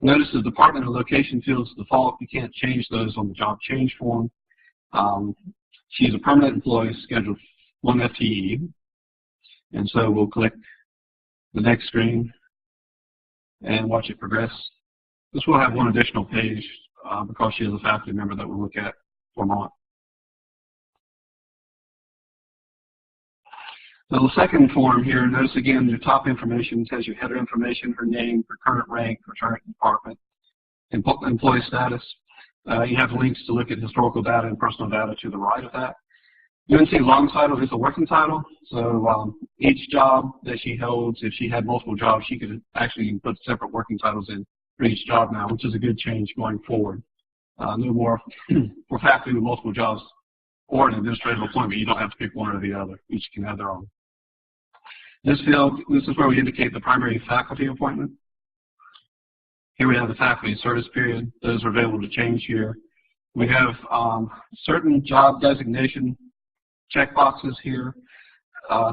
Notice the department and location fields default. You can't change those on the job change form. She's a permanent employee, scheduled 1 FTE. And so we'll click the next screen and watch it progress. This will have one additional page because she is a faculty member that we'll look at for a moment. So the second form here, notice again your top information tells you header information, her name, her current rank, her current department, employee status. You have links to look at historical data and personal data to the right of that. UNC long title is a working title, so each job that she holds, if she had multiple jobs, she could actually put separate working titles in for each job now, which is a good change going forward. No more for faculty with multiple jobs or an administrative appointment. You don't have to pick one or the other. Each can have their own. This field, this is where we indicate the primary faculty appointment. Here we have the faculty service period. Those are available to change here. We have certain job designation checkboxes here.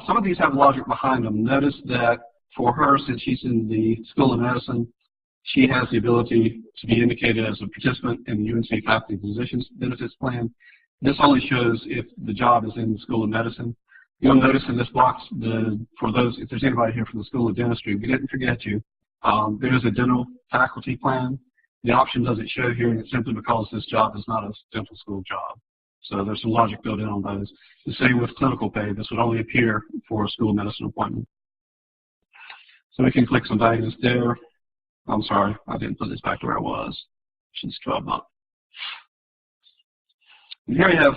Some of these have logic behind them. Notice that for her, since she's in the School of Medicine, she has the ability to be indicated as a participant in the UNC Faculty Physicians Benefits Plan. This only shows if the job is in the School of Medicine. You'll notice in this box, for those, if there's anybody here from the School of Dentistry, we didn't forget you. There is a dental faculty plan. The option doesn't show here, and it's simply because this job is not a dental school job. So there's some logic built in on those. The same with clinical pay. This would only appear for a School of Medicine appointment. So we can click some values there. I'm sorry, I didn't put this back to where it was. She's 12 months. And here we have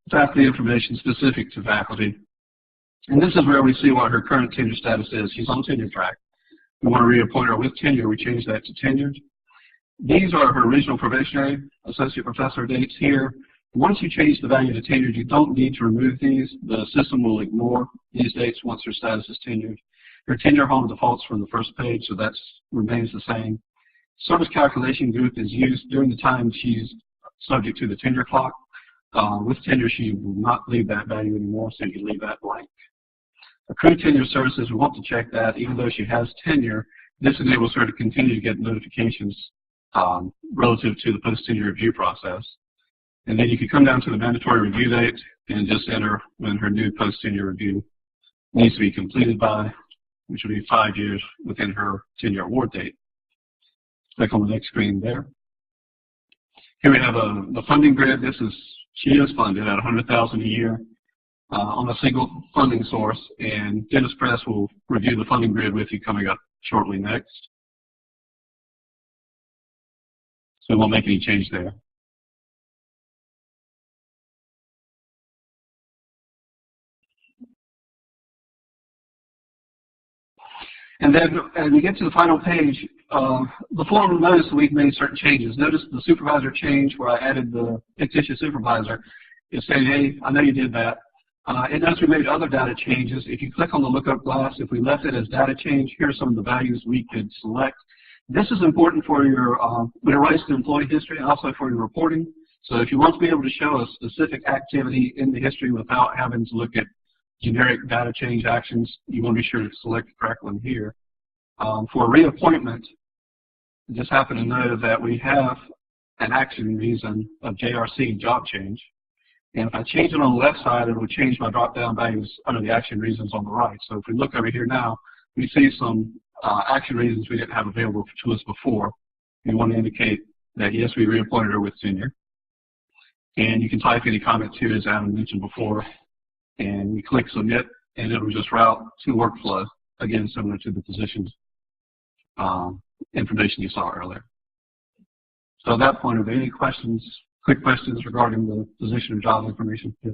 faculty information specific to faculty. And this is where we see what her current tenure status is. She's on tenure track. We want to reappoint her with tenure. We change that to tenured. These are her original probationary associate professor dates here. Once you change the value to tenured, you don't need to remove these. The system will ignore these dates once her status is tenured. Her tenure home defaults from the first page, so that remains the same. Service calculation group is used during the time she's subject to the tenure clock. With tenure, she will not leave that value anymore, so you can leave that blank. Accrued tenure services, we want to check that. Even though she has tenure, this enables her to continue to get notifications relative to the post-tenure review process. And then you can come down to the mandatory review date and just enter when her new post-tenure review needs to be completed by, which will be 5 years within her tenure award date. Click on the next screen there. Here we have the funding grid. She is funded at $100,000 a year on a single funding source, and Dennis Press will review the funding grid with you coming up shortly next. So we won't make any change there. And then as we get to the final page, the form will notice that we've made certain changes. Notice the supervisor change where I added the fictitious supervisor. It's saying, hey, I know you did that. It notice we made other data changes. If you click on the lookup glass, if we left it as data change, here are some of the values we could select. This is important for your when it relates to employee history and also for your reporting. So if you want to be able to show a specific activity in the history without having to look at generic data change actions, you want to be sure to select the correct one here. For reappointment, just happen to know that we have an action reason of JRC, job change. And if I change it on the left side, it will change my drop-down values under the action reasons on the right. So if we look over here now, we see some action reasons we didn't have available to us before. We want to indicate that, yes, we reappointed her with tenure. And you can type any comment too, as Adam mentioned before. And we click submit, and it will just route to workflow, again, similar to the positions information you saw earlier. So at that point, are there any questions, quick questions regarding the position or job information? Yes.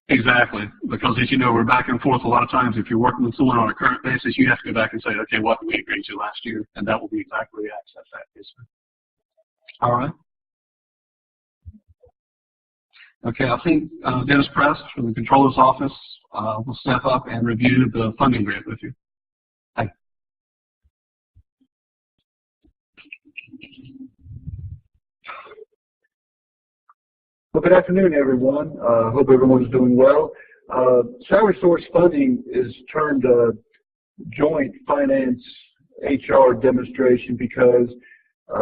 Exactly, because as you know, we're back and forth a lot of times. If you're working with someone on a current basis, you have to go back and say, okay, what did we agree to last year? And that will be exactly the access that is. All right. Okay, I think Dennis Press from the Controller's Office will step up and review the funding grid with you. Thank you.
Well, good afternoon, everyone. Hope everyone's doing well. Salary source funding is termed a joint finance HR demonstration because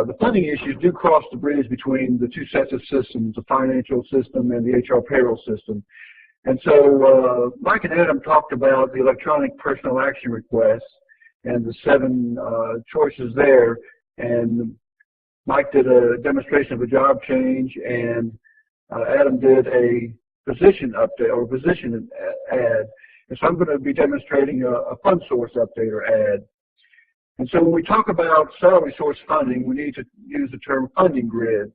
the funding issues do cross the bridge between the two sets of systems, the financial system and the HR payroll system. And so Mike and Adam talked about the electronic personal action requests and the 7 choices there. And Mike did a demonstration of a job change, and Adam did a position update or position add. And so I'm going to be demonstrating a fund source update or add. And so when we talk about salary source funding, we need to use the term funding grid,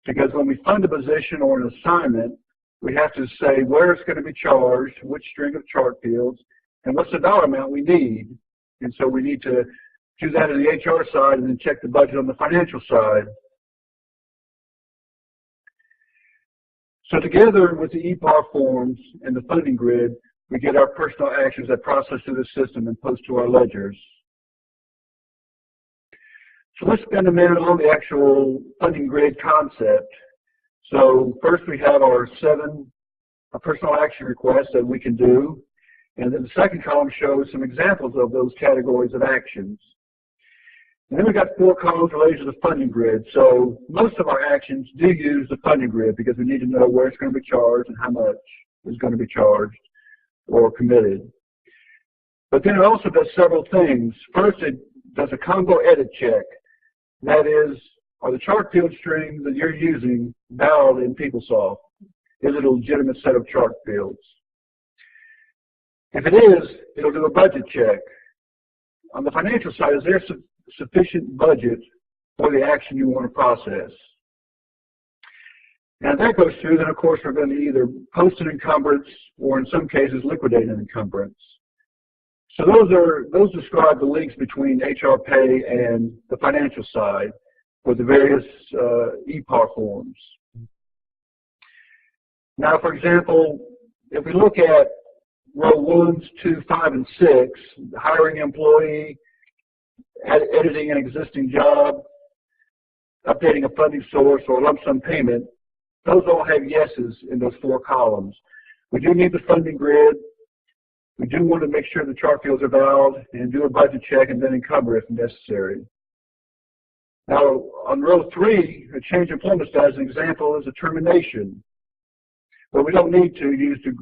because when we fund a position or an assignment, we have to say where it's going to be charged, which string of chart fields, and what's the dollar amount we need. And so we need to do that on the HR side and then check the budget on the financial side. So together with the EPAR forms and the funding grid, we get our personal actions that process through the system and post to our ledgers. So let's spend a minute on the actual funding grid concept. So first we have our 7 personal action requests that we can do. And then the second column shows some examples of those categories of actions. And then we've got 4 columns related to the funding grid. So most of our actions do use the funding grid because we need to know where it's going to be charged and how much is going to be charged or committed. But then it also does several things. First, it does a combo edit check. That is, are the chart field strings that you're using valid in PeopleSoft? Is it a legitimate set of chart fields? If it is, it'll do a budget check. On the financial side, is there sufficient budget for the action you want to process? And if that goes through, then of course we're going to either post an encumbrance or in some cases liquidate an encumbrance. So those describe the links between HR pay and the financial side for the various EPAR forms. Now, for example, if we look at row 1, 2, 5, and 6, hiring employee, editing an existing job, updating a funding source, or lump sum payment, those all have yeses in those 4 columns. We do need the funding grid. We do want to make sure the chart fields are valid and do a budget check and then encumber if necessary. Now, on row 3, a change in employment status, an example is a termination. But we don't need to use the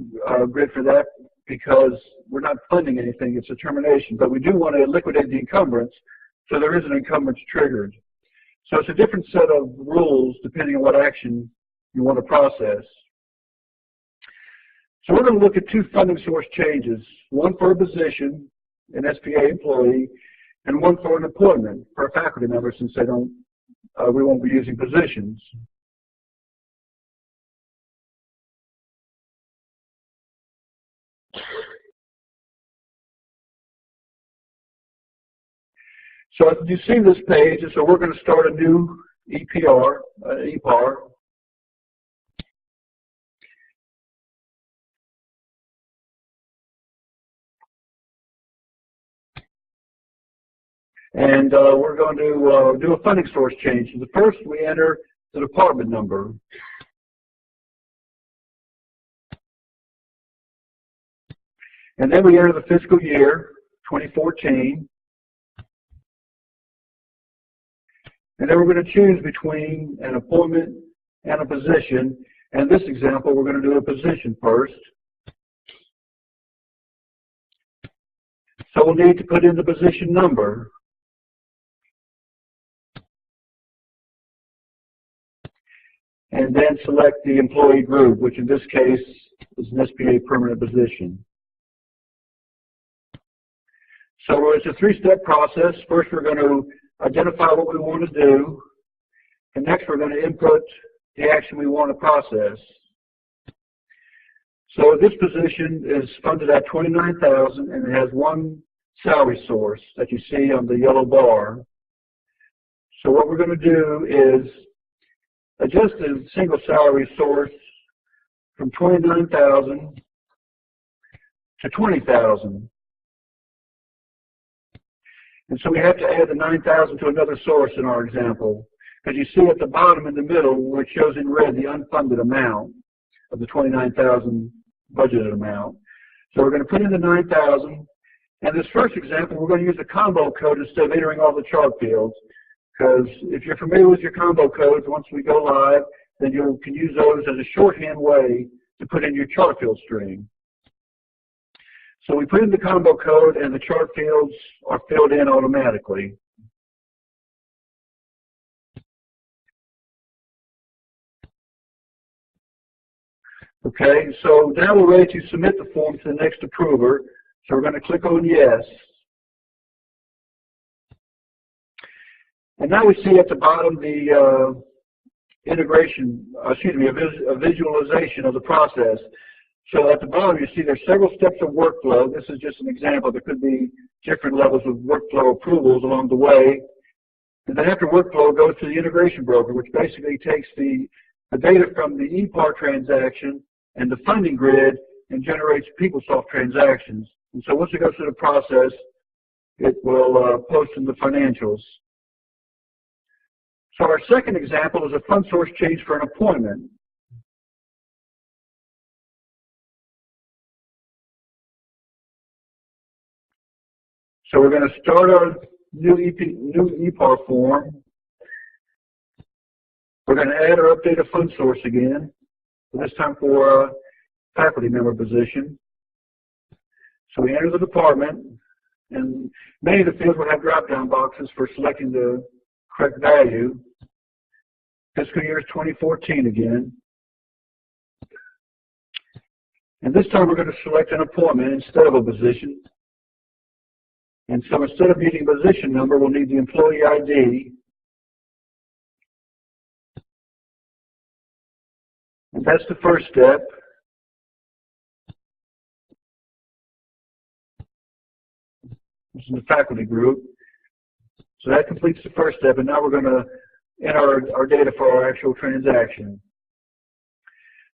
grid for that because we're not funding anything. It's a termination. But we do want to liquidate the encumbrance, so there is an encumbrance triggered. So it's a different set of rules depending on what action you want to process. So we're going to look at 2 funding source changes, one for a position, an SPA employee, and one for an appointment for a faculty member, since they don't, we won't be using positions. So as you see this page, so we're going to start a new EPR, EPAR. And we're going to do a funding source change. So the first, we enter the department number. And then we enter the fiscal year, 2014. And then we're going to choose between an appointment and a position. And in this example, we're going to do a position first. So we'll need to put in the position number. And then select the employee group, which in this case is an SPA permanent position. So it's a 3-step process. First, we're going to identify what we want to do. And next, we're going to input the action we want to process. So this position is funded at $29,000, and it has one salary source that you see on the yellow bar. So what we're going to do is adjust the single salary source from $29,000 to $20,000. And so we have to add the $9,000 to another source in our example. Because you see at the bottom in the middle where it shows in red the unfunded amount of the $29,000 budgeted amount. So we're going to put in the $9,000. And this first example, we're going to use a combo code instead of entering all the chart fields. Because if you're familiar with your combo codes, once we go live, then you can use those as a shorthand way to put in your chart field string. So we put in the combo code, and the chart fields are filled in automatically. Okay, so now we're ready to submit the form to the next approver. So we're going to click on yes. And now we see at the bottom the a visualization of the process. So at the bottom you see there's several steps of workflow. This is just an example. There could be different levels of workflow approvals along the way. And then after workflow, it goes to the integration broker, which basically takes the data from the EPAR transaction and the funding grid and generates PeopleSoft transactions. And so once it goes through the process, it will post in the financials. So our second example is a fund source change for an appointment. So we're going to start our new EPAR form. We're going to add or update a fund source again, this time for a faculty member position. So we enter the department, and many of the fields will have drop-down boxes for selecting the correct value. Fiscal year is 2014 again. And this time we're going to select an appointment instead of a position. And so instead of needing a position number, we'll need the employee ID. And that's the first step. This is the faculty group. So that completes the first step, and now we're going to enter our data for our actual transaction.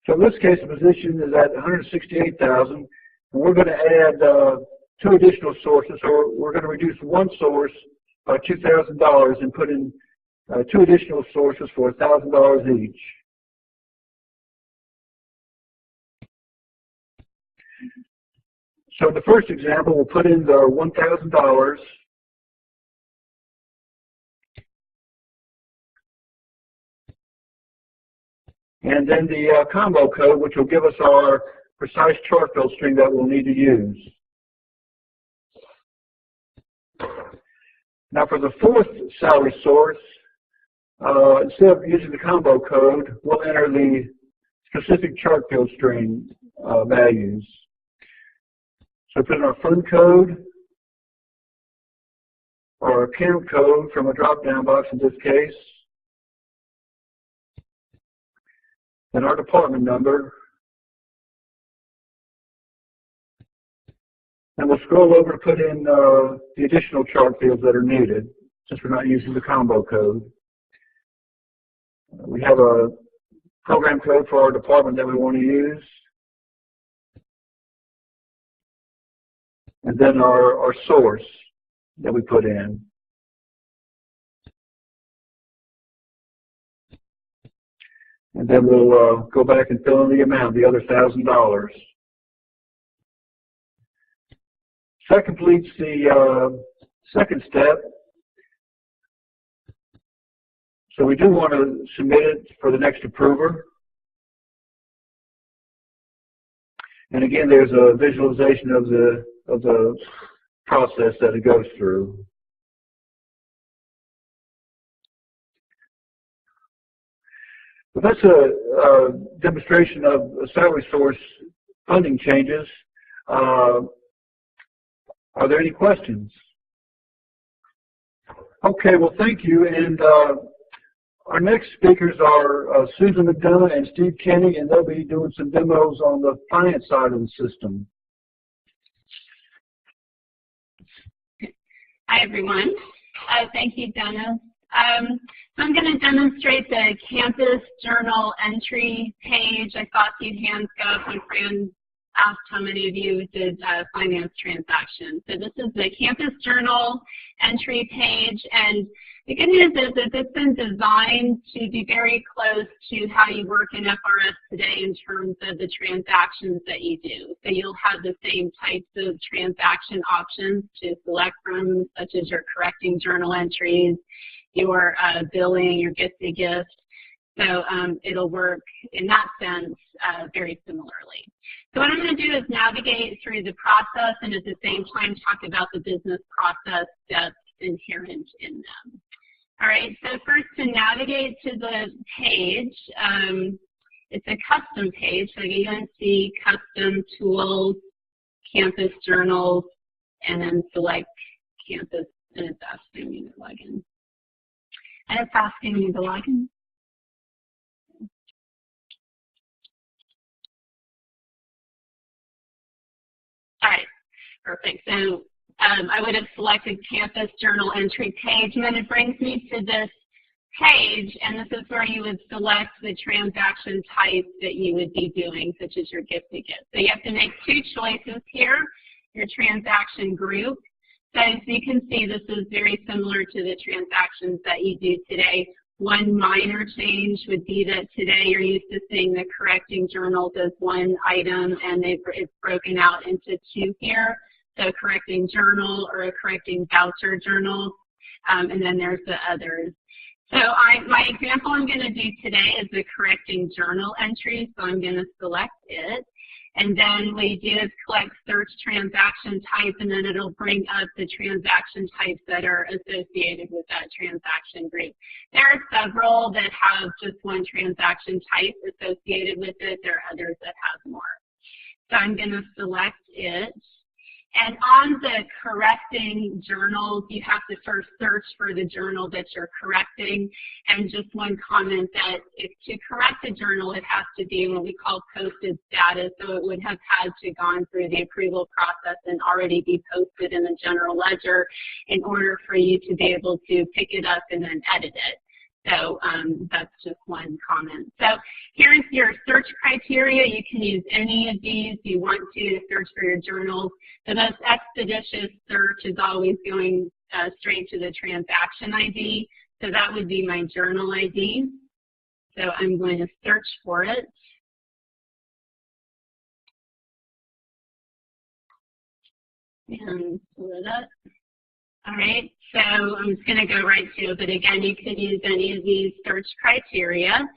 So in this case, the position is at $168,000, and we're going to add 2 additional sources. So we're going to reduce one source by $2,000 and put in 2 additional sources for $1,000 each. So in the first example, we'll put in the $1,000. And then the combo code, which will give us our precise chart fill string that we'll need to use. Now for the fourth salary source, instead of using the combo code, we'll enter the specific chart fill string values. So put in our fund code, or account code from a drop-down box in this case, and our department number, and we'll scroll over to put in the additional chart fields that are needed, since we're not using the combo code. We have a program code for our department that we want to use, and then our source that we put in. And then we'll go back and fill in the amount, the other $1,000. That completes the second step. So we do want to submit it for the next approver. And again, there's a visualization of the process that it goes through. But that's a demonstration of salary source funding changes. Are there any questions? Okay, well, thank you. And our next speakers are Susan McDonough and Steve Kenny, and they'll be doing some demos on the finance side of the system.
Hi, everyone. Thank you, Dennis. So I'm going to demonstrate the campus journal entry page. I saw a few hands go up when Fran asked how many of you did finance transactions. So this is the campus journal entry page, and the good news is that it's been designed to be very close to how you work in FRS today in terms of the transactions that you do. So you'll have the same types of transaction options to select from, such as your correcting journal entries, your billing, your gift-to-gift. So it'll work in that sense very similarly. So what I'm going to do is navigate through the process and at the same time talk about the business process that's inherent in them. All right, so first to navigate to the page, it's a custom page. So you can see custom tools, campus journals, and then select campus, and it's asking me to log in. And it's asking me to log in. All right, perfect. So I would have selected campus journal entry page, and then it brings me to this page, and this is where you would select the transaction type that you would be doing, such as your gift-to-gift. So you have to make two choices here, your transaction group. So as you can see, this is very similar to the transactions that you do today. One minor change would be that today you're used to seeing the correcting journals as one item, and it's broken out into two here. So correcting journal or a correcting voucher journal, and then there's the others. So my example I'm going to do today is the correcting journal entry, so I'm going to select it. And then what you do is click search transaction type, and then it'll bring up the transaction types that are associated with that transaction group. There are several that have just one transaction type associated with it. There are others that have more. So I'm going to select it. And on the correcting journals, you have to first search for the journal that you're correcting. And just one comment that if to correct a journal, it has to be what we call posted status. So it would have had to gone through the approval process and already be posted in the general ledger in order for you to be able to pick it up and then edit it. So that's just one comment. So here's your search criteria. You can use any of these you want to search for your journals. The most expeditious search is always going straight to the transaction ID. So that would be my journal ID. So I'm going to search for it. and pull it up. All right, so I'm just going to go right to it, but again, you could use any of these search criteria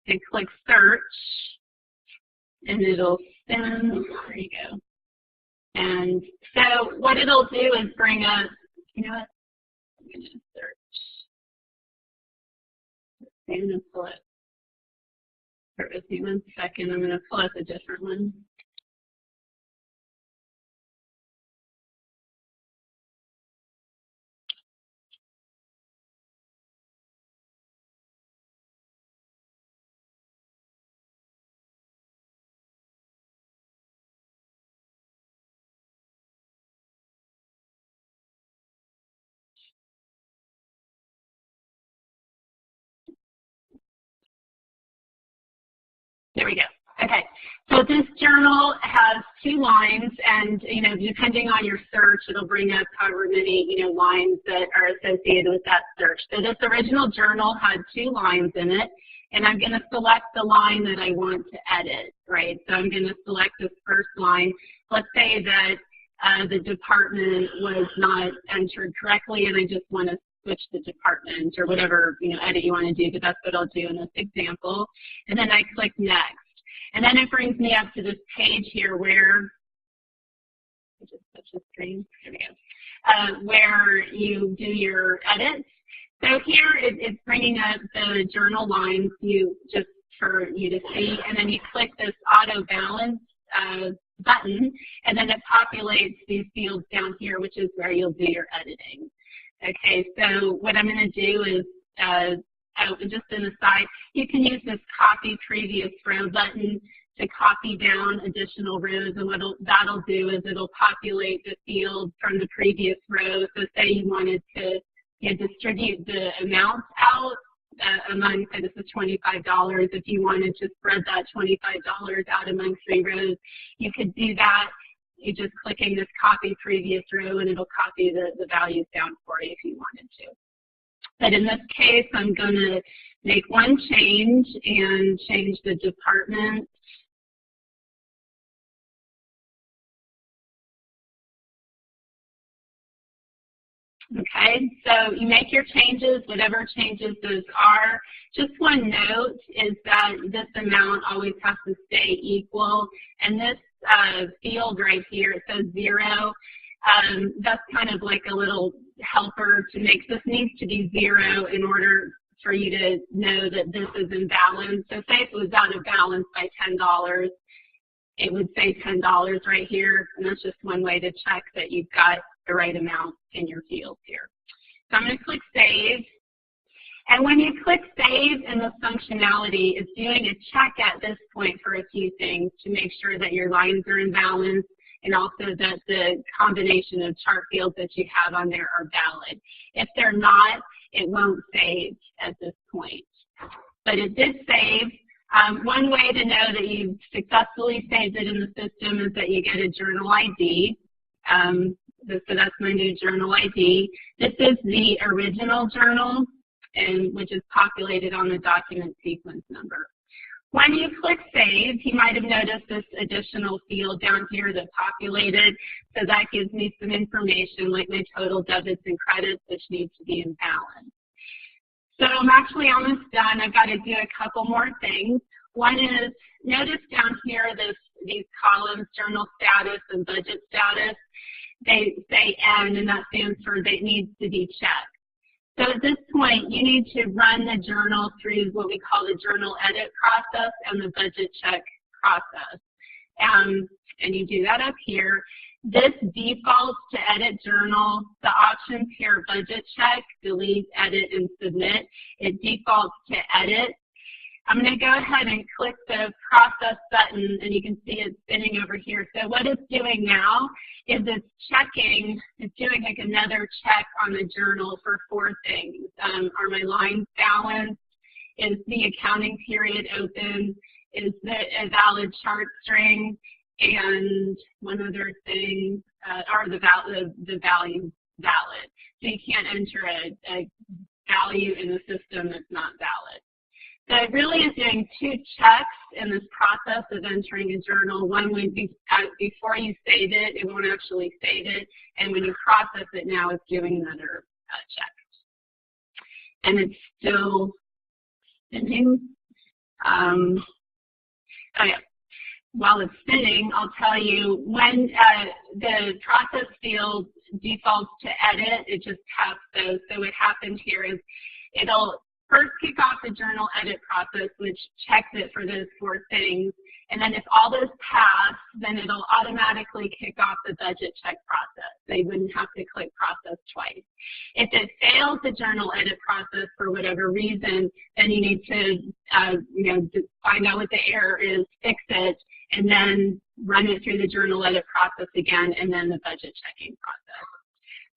and click search, and it'll spin. There you go. And so what it'll do is bring up, you know what, I'm going to search. I'm going to pull it. Bear with me 1 second, I'm going to pull up a different one. There we go. Okay, so this journal has 2 lines, and depending on your search, it'll bring up however many lines that are associated with that search. So this original journal had 2 lines in it, and I'm going to select the line that I want to edit, right? So I'm going to select this first line. Let's say that the department was not entered correctly, and I just want to switch the department or whatever edit you want to do, but that's what I'll do in this example. And then I click next. And then it brings me up to this page here where, just touch the screen, there we go, where you do your edits. So here it's bringing up the journal lines just for you to see, and then you click this auto balance button, and then it populates these fields down here, which is where you'll do your editing. Okay, so what I'm going to do is, just an aside, you can use this copy previous row button to copy down additional rows, and what that'll do is it'll populate the field from the previous row. So say you wanted to distribute the amounts out among, say this is $25, if you wanted to spread that $25 out among 3 rows, you could do that. You're just clicking this copy previous row, and it'll copy the values down for you if you wanted to. But in this case, I'm going to make one change and change the department. Okay, so you make your changes, whatever changes those are. Just one note is that this amount always has to stay equal. And this field right here, it says 0. That's kind of like a little helper to make this needs to be 0 in order for you to know that this is in balance. So say if it was out of balance by $10, it would say $10 right here, and that's just one way to check that you've got the right amount in your fields here. So I'm going to click Save. And when you click Save in this functionality, it's doing a check at this point for a few things to make sure that your lines are in balance, and also that the combination of chart fields that you have on there are valid. If they're not, it won't save at this point. But it did save. One way to know that you've successfully saved it in the system is that you get a journal ID. So that's my new journal ID. This is the original journal, which is populated on the document sequence number. When you click Save, you might have noticed this additional field down here that populated. So that gives me some information like my total debits and credits, which need to be in balance. So I'm actually almost done. I've got to do a couple more things. One is, notice down here these columns, journal status and budget status. They say N, and that stands for that needs to be checked. So at this point, you need to run the journal through what we call the journal edit process and the budget check process. And you do that up here. This defaults to edit journal. The options here, budget check, delete, edit, and submit. It defaults to edit. I'm going to go ahead and click the process button, and you can see it spinning over here. So what it's doing now is it's doing like another check on the journal for 4 things. Are my lines balanced? Is the accounting period open? Is a valid chart string? And one other thing, are the values valid? So you can't enter a value in the system that's not valid. So it really is doing two checks in this process of entering a journal. One would be before you save it, it won't actually save it. And when you process it now, it's doing another check. And it's still spinning. Oh yeah. While it's spinning, I'll tell you when the process field defaults to edit, it just taps those. So what happens here is it'll first kick off the journal edit process, which checks it for those 4 things. And then if all those pass, then it'll automatically kick off the budget check process. They wouldn't have to click process twice. If it fails the journal edit process for whatever reason, then you need to find out what the error is, fix it, and then run it through the journal edit process again, and then the budget checking process.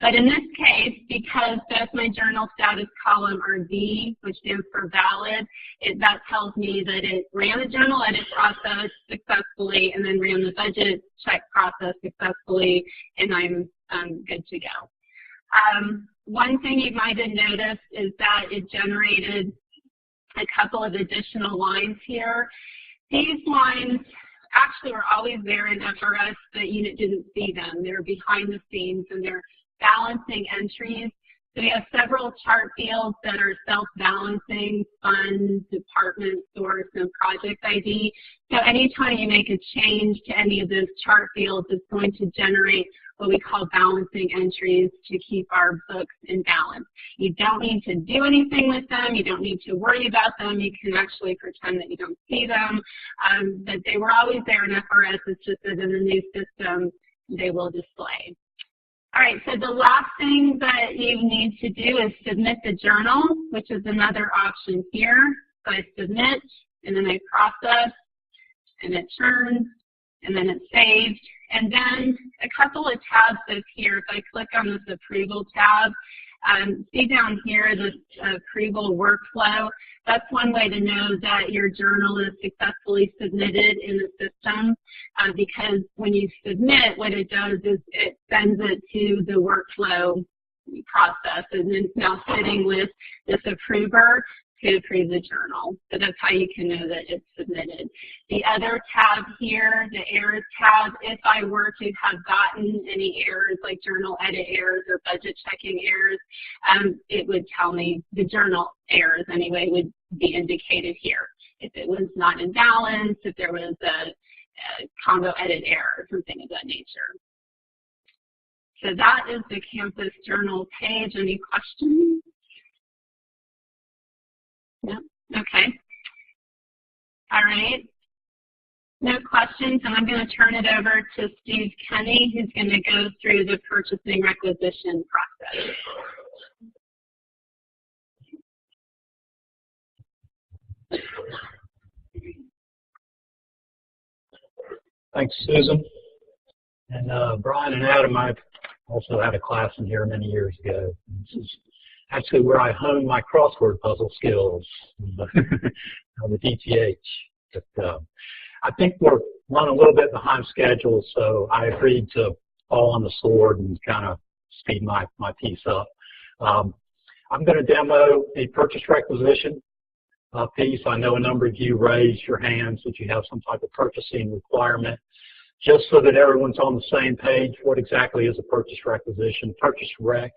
But in this case, because both my journal status column are V, which stands for valid, that tells me that it ran the journal edit process successfully and then ran the budget check process successfully, and I'm good to go. One thing you might have noticed is that it generated a couple of additional lines here. These lines actually were always there in FRS, but you didn't see them. They're behind the scenes, and they're balancing entries. So we have several chart fields that are self-balancing: fund, department, source, and project ID. So anytime you make a change to any of those chart fields, it's going to generate what we call balancing entries to keep our books in balance. You don't need to do anything with them. You don't need to worry about them. You can actually pretend that you don't see them. But they were always there in FRS. It's just that in the new system, they will display. All right, so the last thing that you need to do is submit the journal, which is another option here. So I submit, and then I process, and it churns, and then it's saved. And then a couple of tabs up here. If I click on this approval tab, see down here this approval workflow. That's one way to know that your journal is successfully submitted in the system, because when you submit, what it does is it sends it to the workflow process, and then it's now sitting with this approver to approve the journal. So that's how you can know that it's submitted. The other tab here, the errors tab, if I were to have gotten any errors like journal edit errors or budget checking errors, it would tell me the journal errors anyway would be indicated here. If it was not in balance, if there was a combo edit error, something of that nature. So that is the campus journal page. Any questions? No? Okay. All right. No questions, and I'm going to turn it over to Steve Kenny, who's going to go through the purchasing requisition process.
Thanks, Susan. And Brian and Adam, I've also had a class in here many years ago. This is actually where I honed my crossword puzzle skills with ETH. But I think we're running a little bit behind schedule, so I agreed to fall on the sword and kind of speed my piece up. I'm going to demo a purchase requisition piece. I know a number of you raised your hands that you have some type of purchasing requirement. Just so that everyone's on the same page, what exactly is a purchase requisition? Purchase rec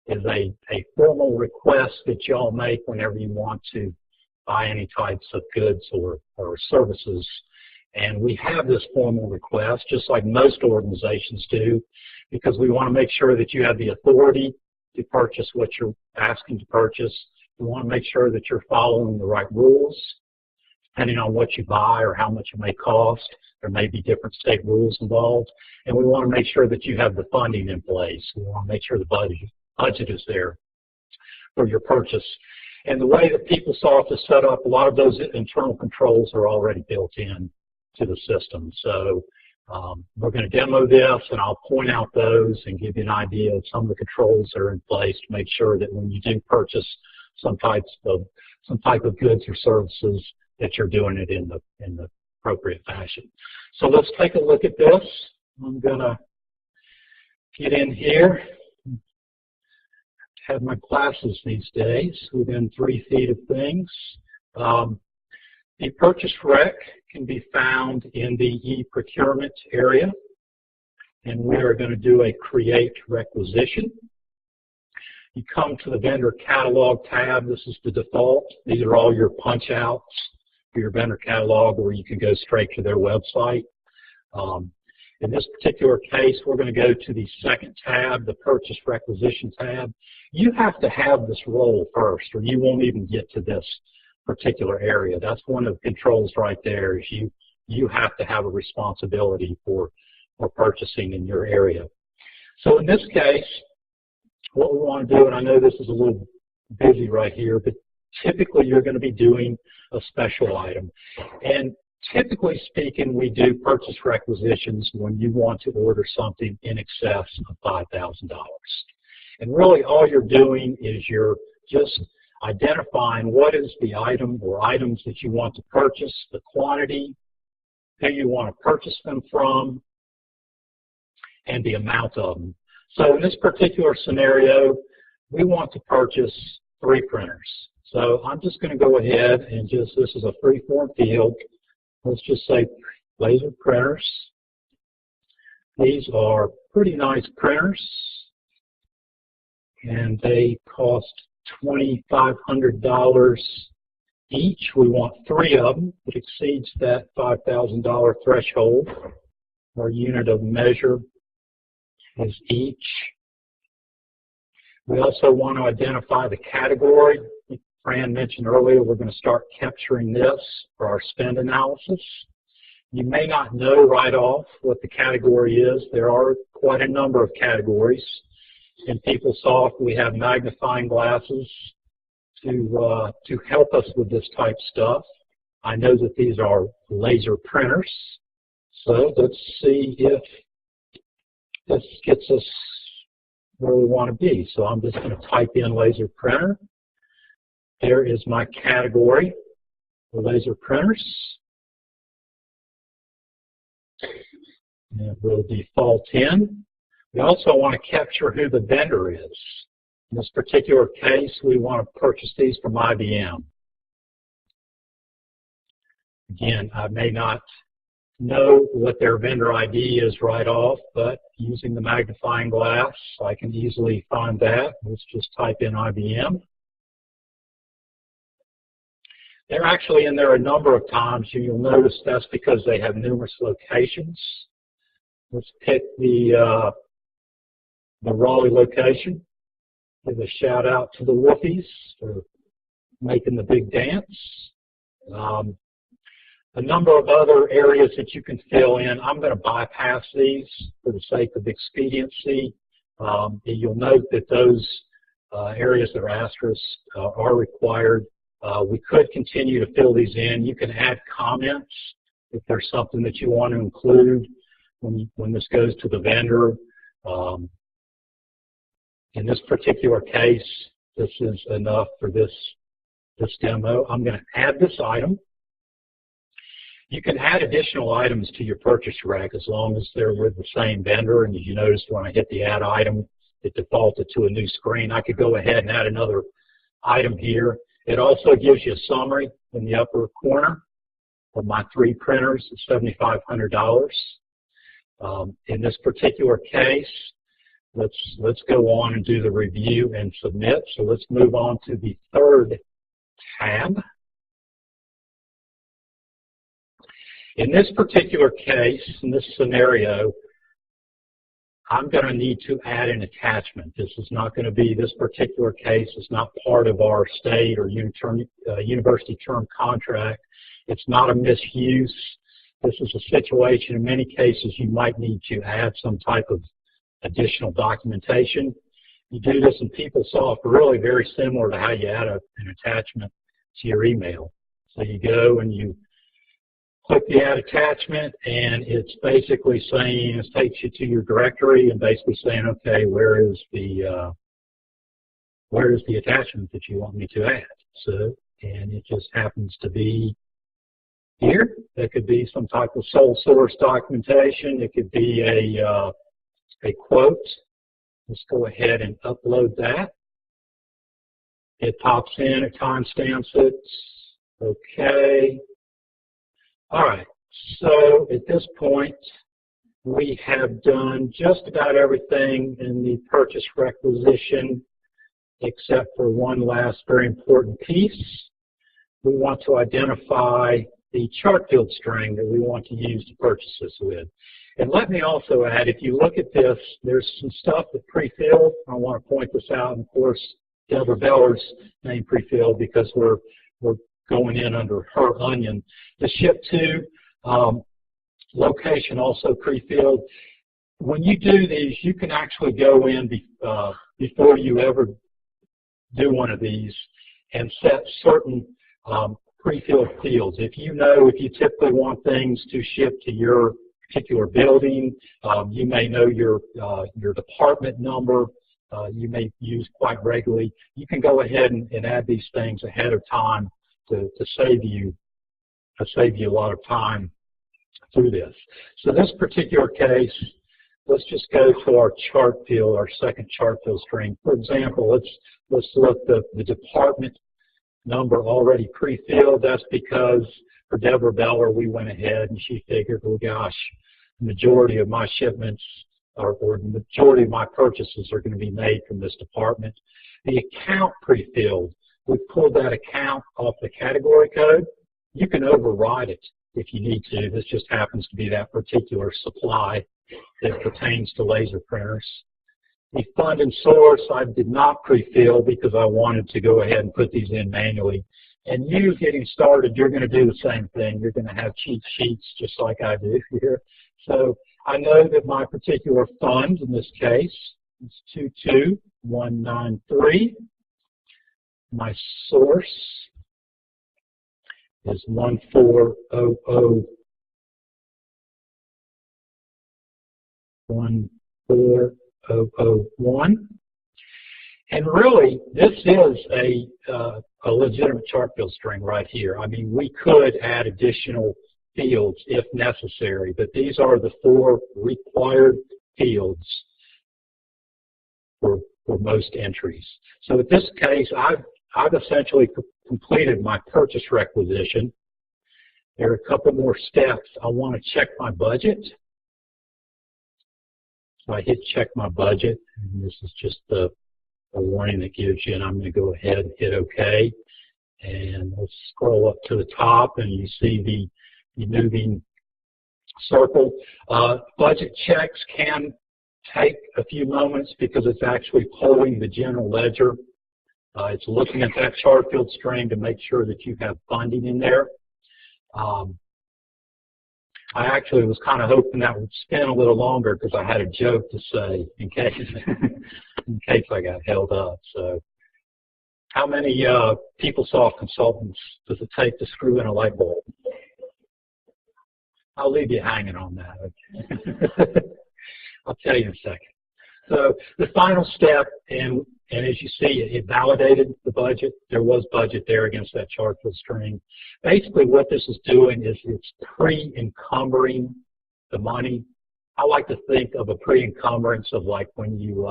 is a formal request that y'all make whenever you want to buy any types of goods or services. And we have this formal request, just like most organizations do, because we want to make sure that you have the authority to purchase what you're asking to purchase. We want to make sure that you're following the right rules, depending on what you buy or how much it may cost. There may be different state rules involved. And we want to make sure that you have the funding in place. We want to make sure the budget is there for your purchase. And the way that PeopleSoft is set up, a lot of those internal controls are already built in to the system. So we're going to demo this, and I'll point out those and give you an idea of some of the controls that are in place to make sure that when you do purchase some type of goods or services, that you're doing it in the appropriate fashion. So let's take a look at this. I'm going to get in here. Have my glasses these days within 3 feet of things. The purchase rec can be found in the e-procurement area, and we are going to do a create requisition. You come to the vendor catalog tab. This is the default. These are all your punch outs for your vendor catalog, or you can go straight to their website. In this particular case, we're going to go to the second tab, the purchase requisition tab. You have to have this role first, or you won't even get to this particular area. That's one of the controls right there, is you have to have a responsibility for purchasing in your area. So in this case, what we want to do, and I know this is a little busy right here, but typically you're going to be doing a special item. And typically speaking, we do purchase requisitions when you want to order something in excess of $5,000. And really all you're doing is you're just identifying what is the item or items that you want to purchase, the quantity, who you want to purchase them from, and the amount of them. So in this particular scenario, we want to purchase 3 printers. So I'm just going to go ahead and this is a free-form field. Let's just say laser printers. These are pretty nice printers, and they cost $2,500 each. We want 3 of them. It exceeds that $5,000 threshold. Our unit of measure is each. We also want to identify the category. Fran mentioned earlier, we're going to start capturing this for our spend analysis. You may not know right off what the category is. There are quite a number of categories. In PeopleSoft, we have magnifying glasses to help us with this type stuff. I know that these are laser printers. So let's see if this gets us where we want to be. So I'm just going to type in laser printer. There is my category for laser printers. And we'll default in. We also want to capture who the vendor is. In this particular case, we want to purchase these from IBM. Again, I may not know what their vendor ID is right off, but using the magnifying glass, I can easily find that. Let's just type in IBM. They're actually in there a number of times, and you'll notice that's because they have numerous locations. Let's pick the Raleigh location. Give a shout out to the Whoopies for making the big dance. A number of other areas that you can fill in. I'm going to bypass these for the sake of expediency. You'll note that those areas that are asterisks are required. We could continue to fill these in. You can add comments if there's something that you want to include when this goes to the vendor. In this particular case, this is enough for this demo. I'm going to add this item. You can add additional items to your purchase rec as long as they're with the same vendor. And as you noticed, when I hit the add item, it defaulted to a new screen. I could go ahead and add another item here. It also gives you a summary in the upper corner of my 3 printers at $7,500. In this particular case, let's go on and do the review and submit. So let's move on to the third tab. In this particular case, in this scenario, I'm going to need to add an attachment. This is not going to be, this particular case is not part of our state or university term contract. It's not a misuse. This is a situation, in many cases, you might need to add some type of additional documentation. You do this in PeopleSoft really very similar to how you add an attachment to your email. So you go and you click the add attachment, and it's basically saying, it takes you to your directory and basically saying, okay, where is the attachment that you want me to add? So, and it just happens to be here. That could be some type of sole source documentation. It could be a quote. Let's go ahead and upload that. It pops in, it timestamps it. Okay. All right. So at this point, we have done just about everything in the purchase requisition except for one last very important piece. We want to identify the chart field string that we want to use to purchase this with. And let me also add, if you look at this, there's some stuff that pre-filled. I want to point this out, and of course, Deborah Beller's name pre-filled because we're going in under her onion. The ship to location also pre-filled. When you do these, you can actually go in before you ever do one of these and set certain pre-filled fields. If you typically want things to ship to your particular building, you may know your department number, you may use quite regularly. You can go ahead and add these things ahead of time to save you a lot of time through this. So this particular case, let's just go to our chart field, our second chart field string. For example, let's look at the department number already pre-filled. That's because for Deborah Beller, we went ahead and she figured, oh gosh, the majority of my shipments or the majority of my purchases are going to be made from this department. The account pre-filled, we pulled that account off the category code. You can override it if you need to. This just happens to be that particular supply that pertains to laser printers. The fund and source I did not pre-fill because I wanted to go ahead and put these in manually. And you getting started, you're going to do the same thing. You're going to have cheat sheets just like I do here. So I know that my particular fund in this case is 22193. My source is 14001. And really, this is a legitimate chart field string right here. I mean, we could add additional fields if necessary, but these are the 4 required fields for most entries. So in this case, I've essentially completed my purchase requisition. There are a couple more steps. I want to check my budget. So I hit check my budget, and this is just a warning that gives you, and I'm going to go ahead and hit OK. And let's scroll up to the top, and you see the moving circle. Budget checks can take a few moments because it's actually pulling the general ledger. It's looking at that chart field string to make sure that you have funding in there. I actually was kind of hoping that would spin a little longer because I had a joke to say in case I got held up. So, how many PeopleSoft consultants does it take to screw in a light bulb? I'll leave you hanging on that. Okay? I'll tell you in a second. So the final step, and as you see, it validated the budget. There was budget there against that chart field string. Basically what this is doing is it's pre-encumbering the money. I like to think of a pre-encumbrance of like when you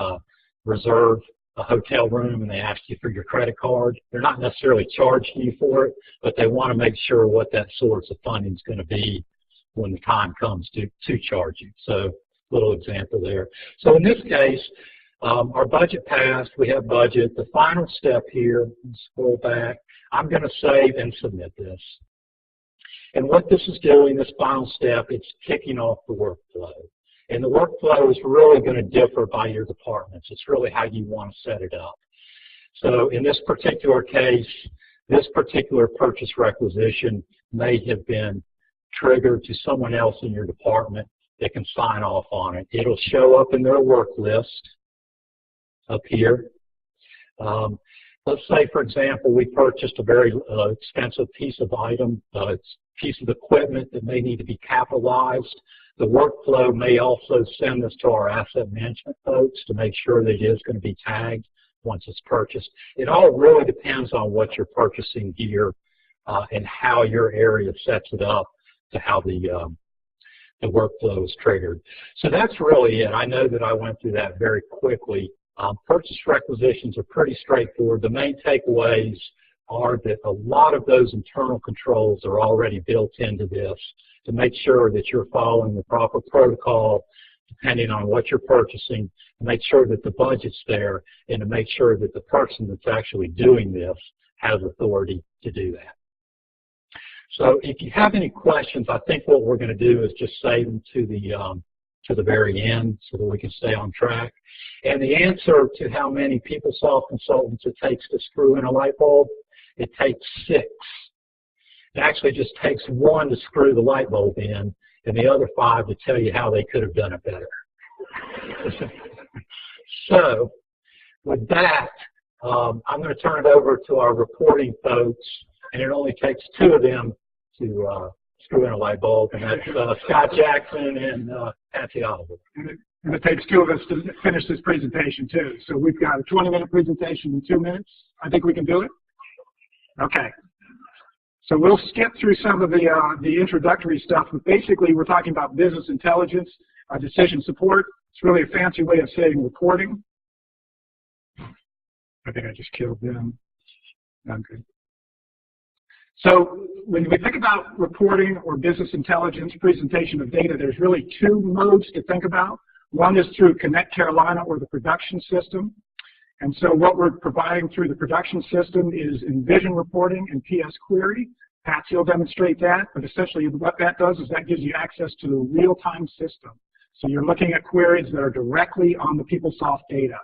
reserve a hotel room and they ask you for your credit card. They're not necessarily charging you for it, but they want to make sure what that source of funding is going to be when the time comes to charge you. So little example there. So in this case, our budget passed, we have budget. The final step here, scroll back, I'm going to save and submit this. And what this is doing, this final step, it's kicking off the workflow. And the workflow is really going to differ by your departments. It's really how you want to set it up. So in this particular case, this particular purchase requisition may have been triggered to someone else in your department that can sign off on it. It'll show up in their work list up here. Let's say, for example, we purchased a very expensive piece of item, piece of equipment that may need to be capitalized. The workflow may also send this to our asset management folks to make sure that it is going to be tagged once it's purchased. It all really depends on what you're purchasing here and how your area sets it up to how the workflow is triggered. So that's really it. I know that I went through that very quickly. Purchase requisitions are pretty straightforward. The main takeaways are that a lot of those internal controls are already built into this to make sure that you're following the proper protocol depending on what you're purchasing, to make sure that the budget's there, and to make sure that the person that's actually doing this has authority to do that. So if you have any questions, I think what we're going to do is just save them to the very end so that we can stay on track. And the answer to how many PeopleSoft consultants it takes to screw in a light bulb, it takes 6. It actually just takes 1 to screw the light bulb in, and the other 5 to tell you how they could have done it better. So with that, I'm going to turn it over to our reporting folks, and it only takes 2 of them to screw in a light bulb, and that's Scott Jackson and Patsy Oliver.
And it takes 2 of us to finish this presentation, too. So we've got a 20-minute presentation in 2 minutes. I think we can do it? Okay. So we'll skip through some of the introductory stuff, but basically we're talking about business intelligence, decision support. It's really a fancy way of saying reporting. I think I just killed them. Okay. So when we think about reporting or business intelligence, presentation of data, there's really 2 modes to think about. One is through ConnectCarolina or the production system. And so what we're providing through the production system is Envision reporting and PS query. Patsy will demonstrate that, but essentially what that does is that gives you access to the real-time system. So you're looking at queries that are directly on the PeopleSoft data.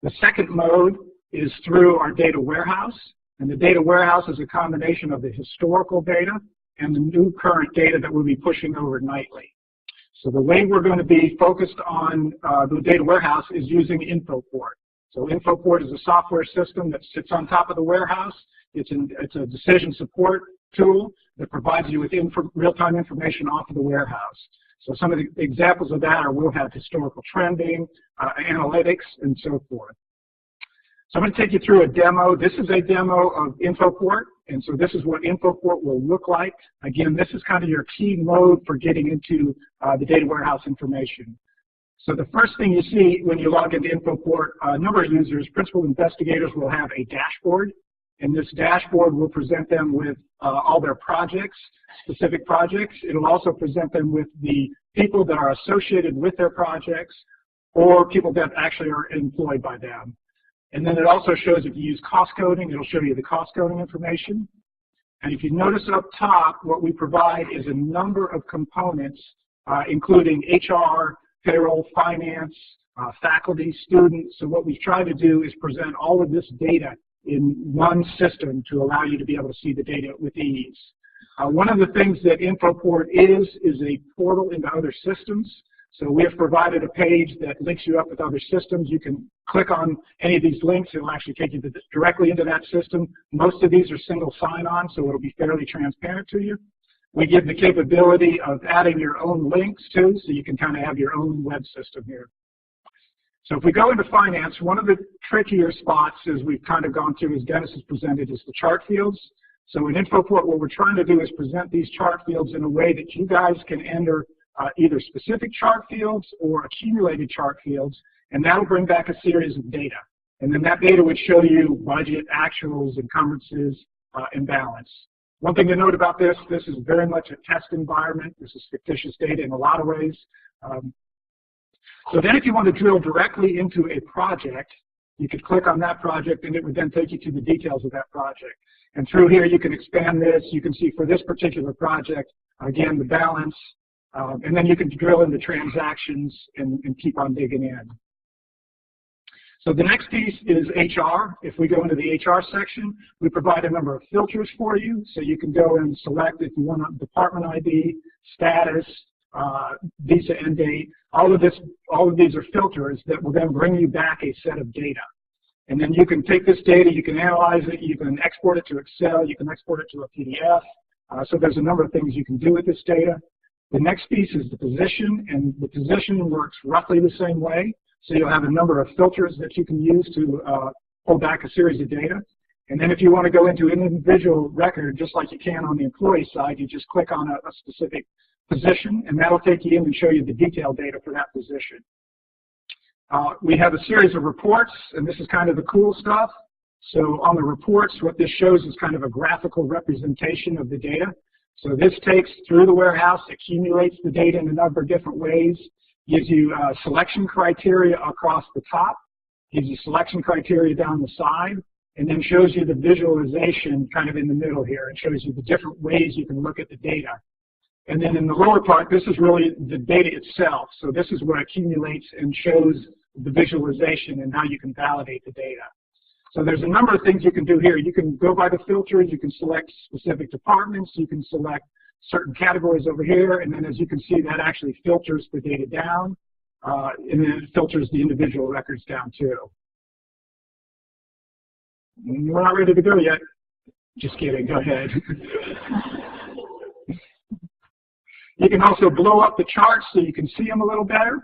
The second mode is through our data warehouse, and the data warehouse is a combination of the historical data and the new current data that we'll be pushing over nightly. So the way we're going to be focused on the data warehouse is using InfoPort. So InfoPort is a software system that sits on top of the warehouse. It's a decision support tool that provides you with real-time information off of the warehouse. So some of the examples of that are we'll have historical trending, analytics, and so forth. So I'm going to take you through a demo. This is a demo of InfoPort, and so this is what InfoPort will look like. Again, this is kind of your key mode for getting into the data warehouse information. So the first thing you see when you log into InfoPort, a number of users, principal investigators, will have a dashboard, and this dashboard will present them with all their projects, specific projects. It'll also present them with the people that are associated with their projects or people that actually are employed by them. And then it also shows if you use cost coding, it'll show you the cost coding information. And if you notice up top, what we provide is a number of components, including HR, payroll, finance, faculty, students. So what we try to do is present all of this data in one system to allow you to be able to see the data with ease. One of the things that InfoPort is a portal into other systems. So we have provided a page that links you up with other systems. You can click on any of these links. It will actually take you directly into that system. Most of these are single sign-on, so it will be fairly transparent to you. We give the capability of adding your own links too, so you can kind of have your own web system here. So if we go into finance, one of the trickier spots, as we've kind of gone through, as Dennis has presented, is the chart fields. So in InfoPort, what we're trying to do is present these chart fields in a way that you guys can enter either specific chart fields or accumulated chart fields, and that'll bring back a series of data. And then that data would show you budget, actuals, encumbrances, and balance. One thing to note about this is very much a test environment. This is fictitious data in a lot of ways. So then if you want to drill directly into a project, you could click on that project and it would then take you to the details of that project. And through here you can expand this. You can see for this particular project, again, the balance, and then you can drill into transactions and keep on digging in. So the next piece is HR. If we go into the HR section, we provide a number of filters for you. So you can go and select if you want a department ID, status, visa end date. All of these are filters that will then bring you back a set of data. And then you can take this data, you can analyze it, you can export it to Excel, you can export it to a PDF. So there's a number of things you can do with this data. The next piece is the position, and the position works roughly the same way. So you'll have a number of filters that you can use to pull back a series of data. And then if you want to go into an individual record, just like you can on the employee side, you just click on a specific position, and that'll take you in and show you the detailed data for that position. We have a series of reports, and this is kind of the cool stuff.
So on the reports, what this shows is kind of a graphical representation of the data. So this takes through the warehouse, accumulates the data in a number of different ways, gives you selection criteria across the top, gives you selection criteria down the side, and then shows you the visualization kind of in the middle here. It shows you the different ways you can look at the data. And then in the lower part, this is really the data itself. So this is what accumulates and shows the visualization and how you can validate the data. So there's a number of things you can do here. You can go by the filters, you can select specific departments, you can select certain categories over here, and then as you can see, that actually filters the data down, and then it filters the individual records down too. We're not ready to go yet. Just kidding, go ahead. You can also blow up the charts so you can see them a little better.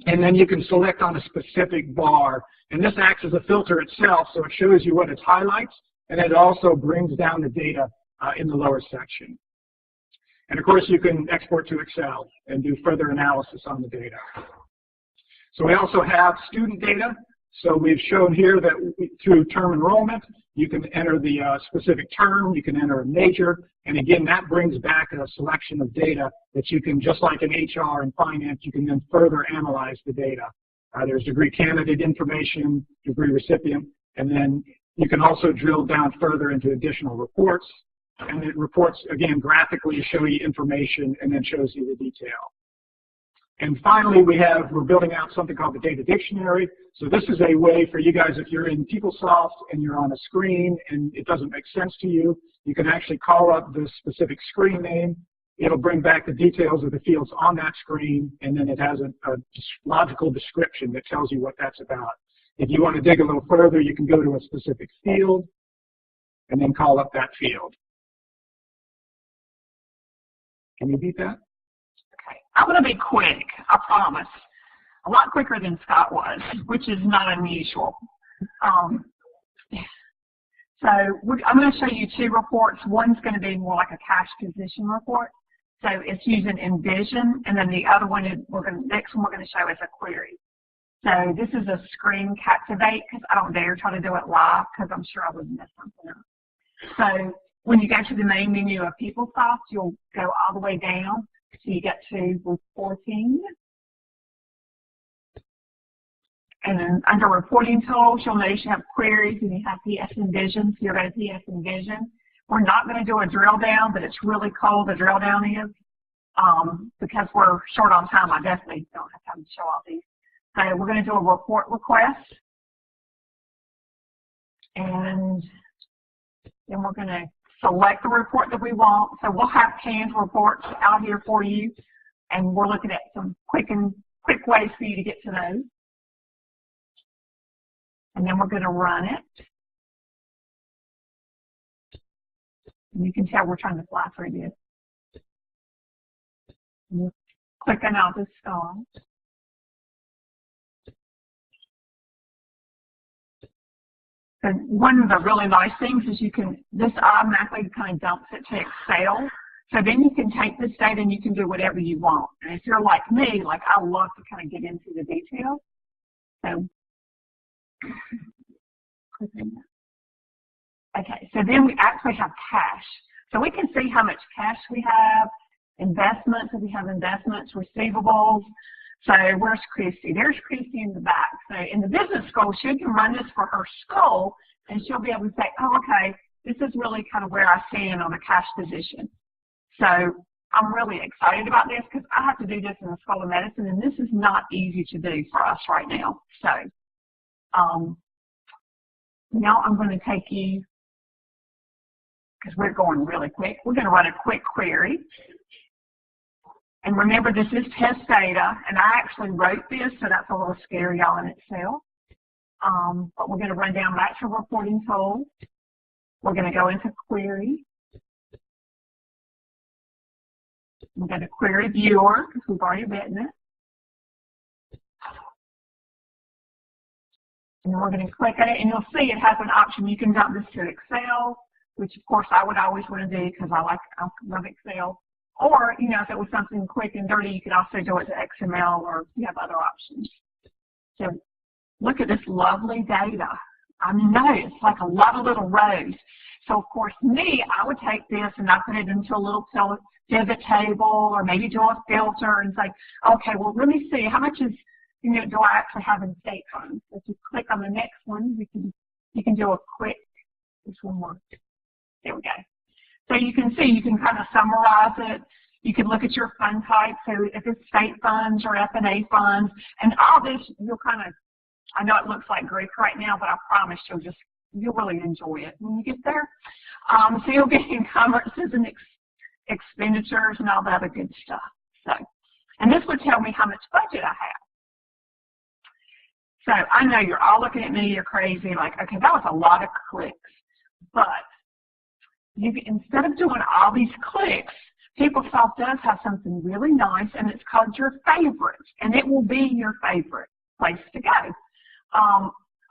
And then you can select on a specific bar. And this acts as a filter itself, so it shows you what it highlights, and it also brings down the data in the lower section. And of course, you can export to Excel and do further analysis on the data. So we also have student data. So we've shown here that through term enrollment, you can enter the specific term, you can enter a major, and again, that brings back a selection of data that you can, just like in HR and finance, you can then further analyze the data. There's degree candidate information, degree recipient, and then you can also drill down further into additional reports, and it reports, again, graphically show you information and then shows you the detail. And finally, we're building out something called the data dictionary. So this is a way for you guys, if you're in PeopleSoft and you're on a screen and it doesn't make sense to you, you can actually call up the specific screen name. It'll bring back the details of the fields on that screen, and then it has a logical description that tells you what that's about. If you want to dig a little further, you can go to a specific field and then call up that field. Can you beat that?
I'm going to be quick, I promise. A lot quicker than Scott was, which is not unusual. So I'm going to show you two reports. One's going to be more like a cash position report. So it's using Envision, and then the other one is next one we're going to show is a query. So this is a screen captivate because I don't dare try to do it live because I'm sure I would mess something up. So when you go to the main menu of PeopleSoft, you'll go all the way down. So you get to reporting. And then under reporting tools, you'll notice you have queries and you have PS Envision. So you're going to PS Envision. We're not going to do a drill down, but it's really cool, the drill down is. Because we're short on time, I definitely don't have time to show all these. So we're going to do a report request. And then we're going to select the report that we want. So we'll have canned reports out here for you, and we're looking at some quick ways for you to get to those. And then we're going to run it. And you can tell we're trying to fly through this. Clicking out the star. And one of the really nice things is this automatically kind of dumps it to Excel. So then you can take this data and you can do whatever you want. And if you're like me, like I love to kind of get into the details. So, okay, so then we actually have cash. So we can see how much cash we have, investments, if we have investments, receivables. So where's Christy? There's Christy in the back. So in the business school, she can run this for her school, and she'll be able to say, oh, okay, this is really kind of where I stand on a cash position. So I'm really excited about this because I have to do this in the School of Medicine, and this is not easy to do for us right now. So now I'm going to take you, because we're going really quick, we're going to run a quick query. And remember, this is test data, and I actually wrote this, so that's a little scary all in itself. But we're going to run down back to reporting tool. We're going to go into query. We're going to query viewer, because we've already written it. And we're going to click on it, and you'll see it has an option. You can dump this to Excel, which of course I would always want to do because I love Excel. Or, you know, if it was something quick and dirty, you could also do it to XML, or you have other options. So look at this lovely data. I know, it's like a lot of little rows. So, of course, I would take this and I put it into a little pivot table or maybe do a filter and say, okay, well, let me see, how much is, do I actually have in state funds? If you click on the next one, you can do a quick, this one more. There we go. So you can see, you can kind of summarize it. You can look at your fund type. So if it's state funds or F&A funds, and all this, you'll kind of, I know it looks like Greek right now, but I promise you'll really enjoy it when you get there. So you'll get encumbrances and expenditures and all that other good stuff. So, and this would tell me how much budget I have. So I know you're all looking at me, you're crazy, like, okay, that was a lot of clicks. But instead of doing all these clicks, PeopleSoft does have something really nice, and it's called your favorites, and it will be your favorite place to go.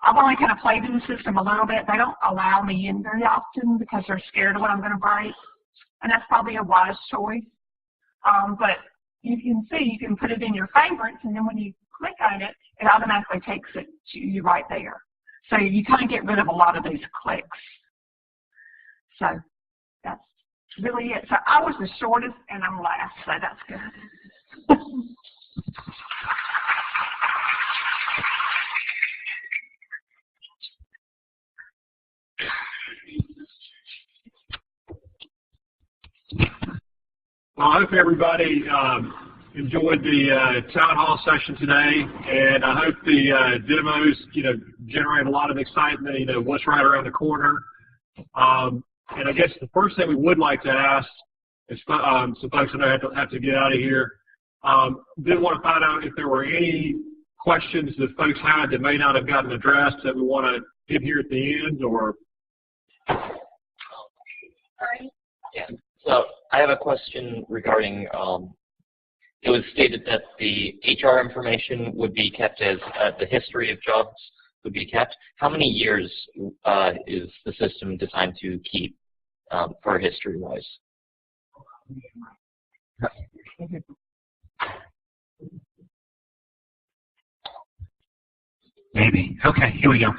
I've only kind of played in the system a little bit. They don't allow me in very often because they're scared of what I'm going to break, and that's probably a wise choice. But you can see, you can put it in your favorites, and then when you click on it, it automatically takes it to you right there. So you kind of get rid of a lot of these clicks. So that's really it. So I was the shortest, and I'm last, so that's good.
Well, I hope everybody enjoyed the town hall session today, and I hope the demos, generate a lot of excitement. What's right around the corner. And I guess the first thing we would like to ask is, so folks I have to get out of here. Did want to find out if there were any questions that folks had that may not have gotten addressed that we want to get here at the end, or.
Yeah. So I have a question regarding, it was stated that the HR information would be kept as the history of jobs would be kept. How many years is the system designed to keep for history-wise?
Maybe. Okay, here we go.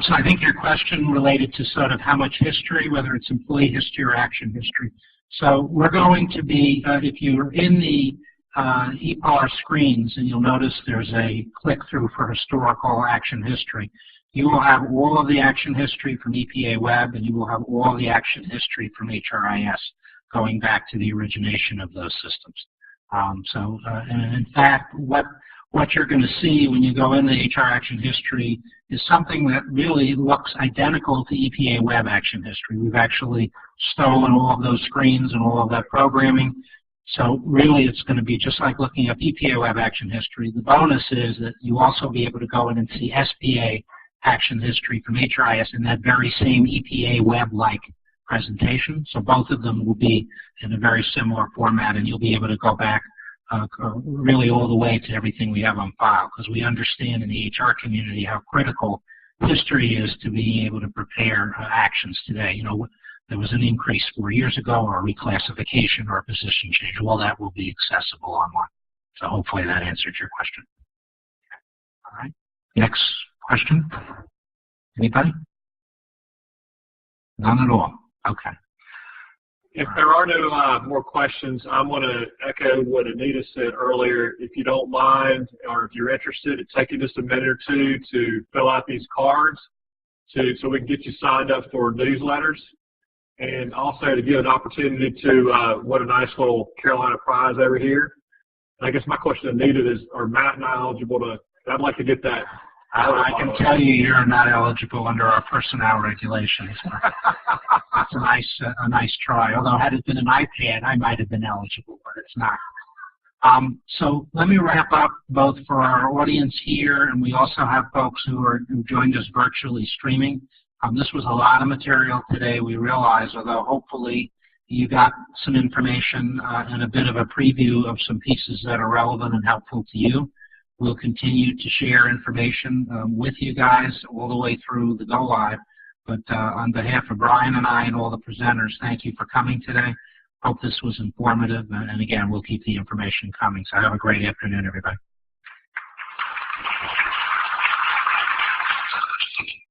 So I think your question related to sort of how much history, whether it's employee history or action history. So we're going to be, if you're in the EPAR screens, and you'll notice there's a click-through for historical action history, you will have all of the action history from EPA Web, and you will have all the action history from HRIS going back to the origination of those systems. And in fact, what you're going to see when you go into HR Action History is something that really looks identical to EPA Web Action History. We've actually stolen all of those screens and all of that programming. So really it's going to be just like looking up EPA Web Action History. The bonus is that you also be able to go in and see SPA Action History from HRIS in that very same EPA Web-like presentation. So both of them will be in a very similar format, and you'll be able to go back really all the way to everything we have on file, because we understand in the HR community how critical history is to being able to prepare actions today. There was an increase 4 years ago, or a reclassification, or a position change. All that will be accessible online. So hopefully that answered your question. All right. Next question. Anybody? None at all. Okay.
If there are no more questions, I'm going to echo what Anita said earlier. If you don't mind, or if you're interested, it's taking just a minute or two to fill out these cards so we can get you signed up for newsletters, and also to give an opportunity to win a nice little Carolina prize over here. And I guess my question to Anita is, are Matt and I eligible to, I'd like to get that.
I can tell you you're not eligible under our personnel regulations. That's a nice try. Although had it been an iPad, I might have been eligible, but it's not. So let me wrap up both for our audience here, and we also have folks who joined us virtually streaming. This was a lot of material today, we realize, although hopefully you got some information and a bit of a preview of some pieces that are relevant and helpful to you. We'll continue to share information with you guys all the way through the Go Live. But on behalf of Brian and I and all the presenters, thank you for coming today. Hope this was informative. And again, we'll keep the information coming. So have a great afternoon, everybody.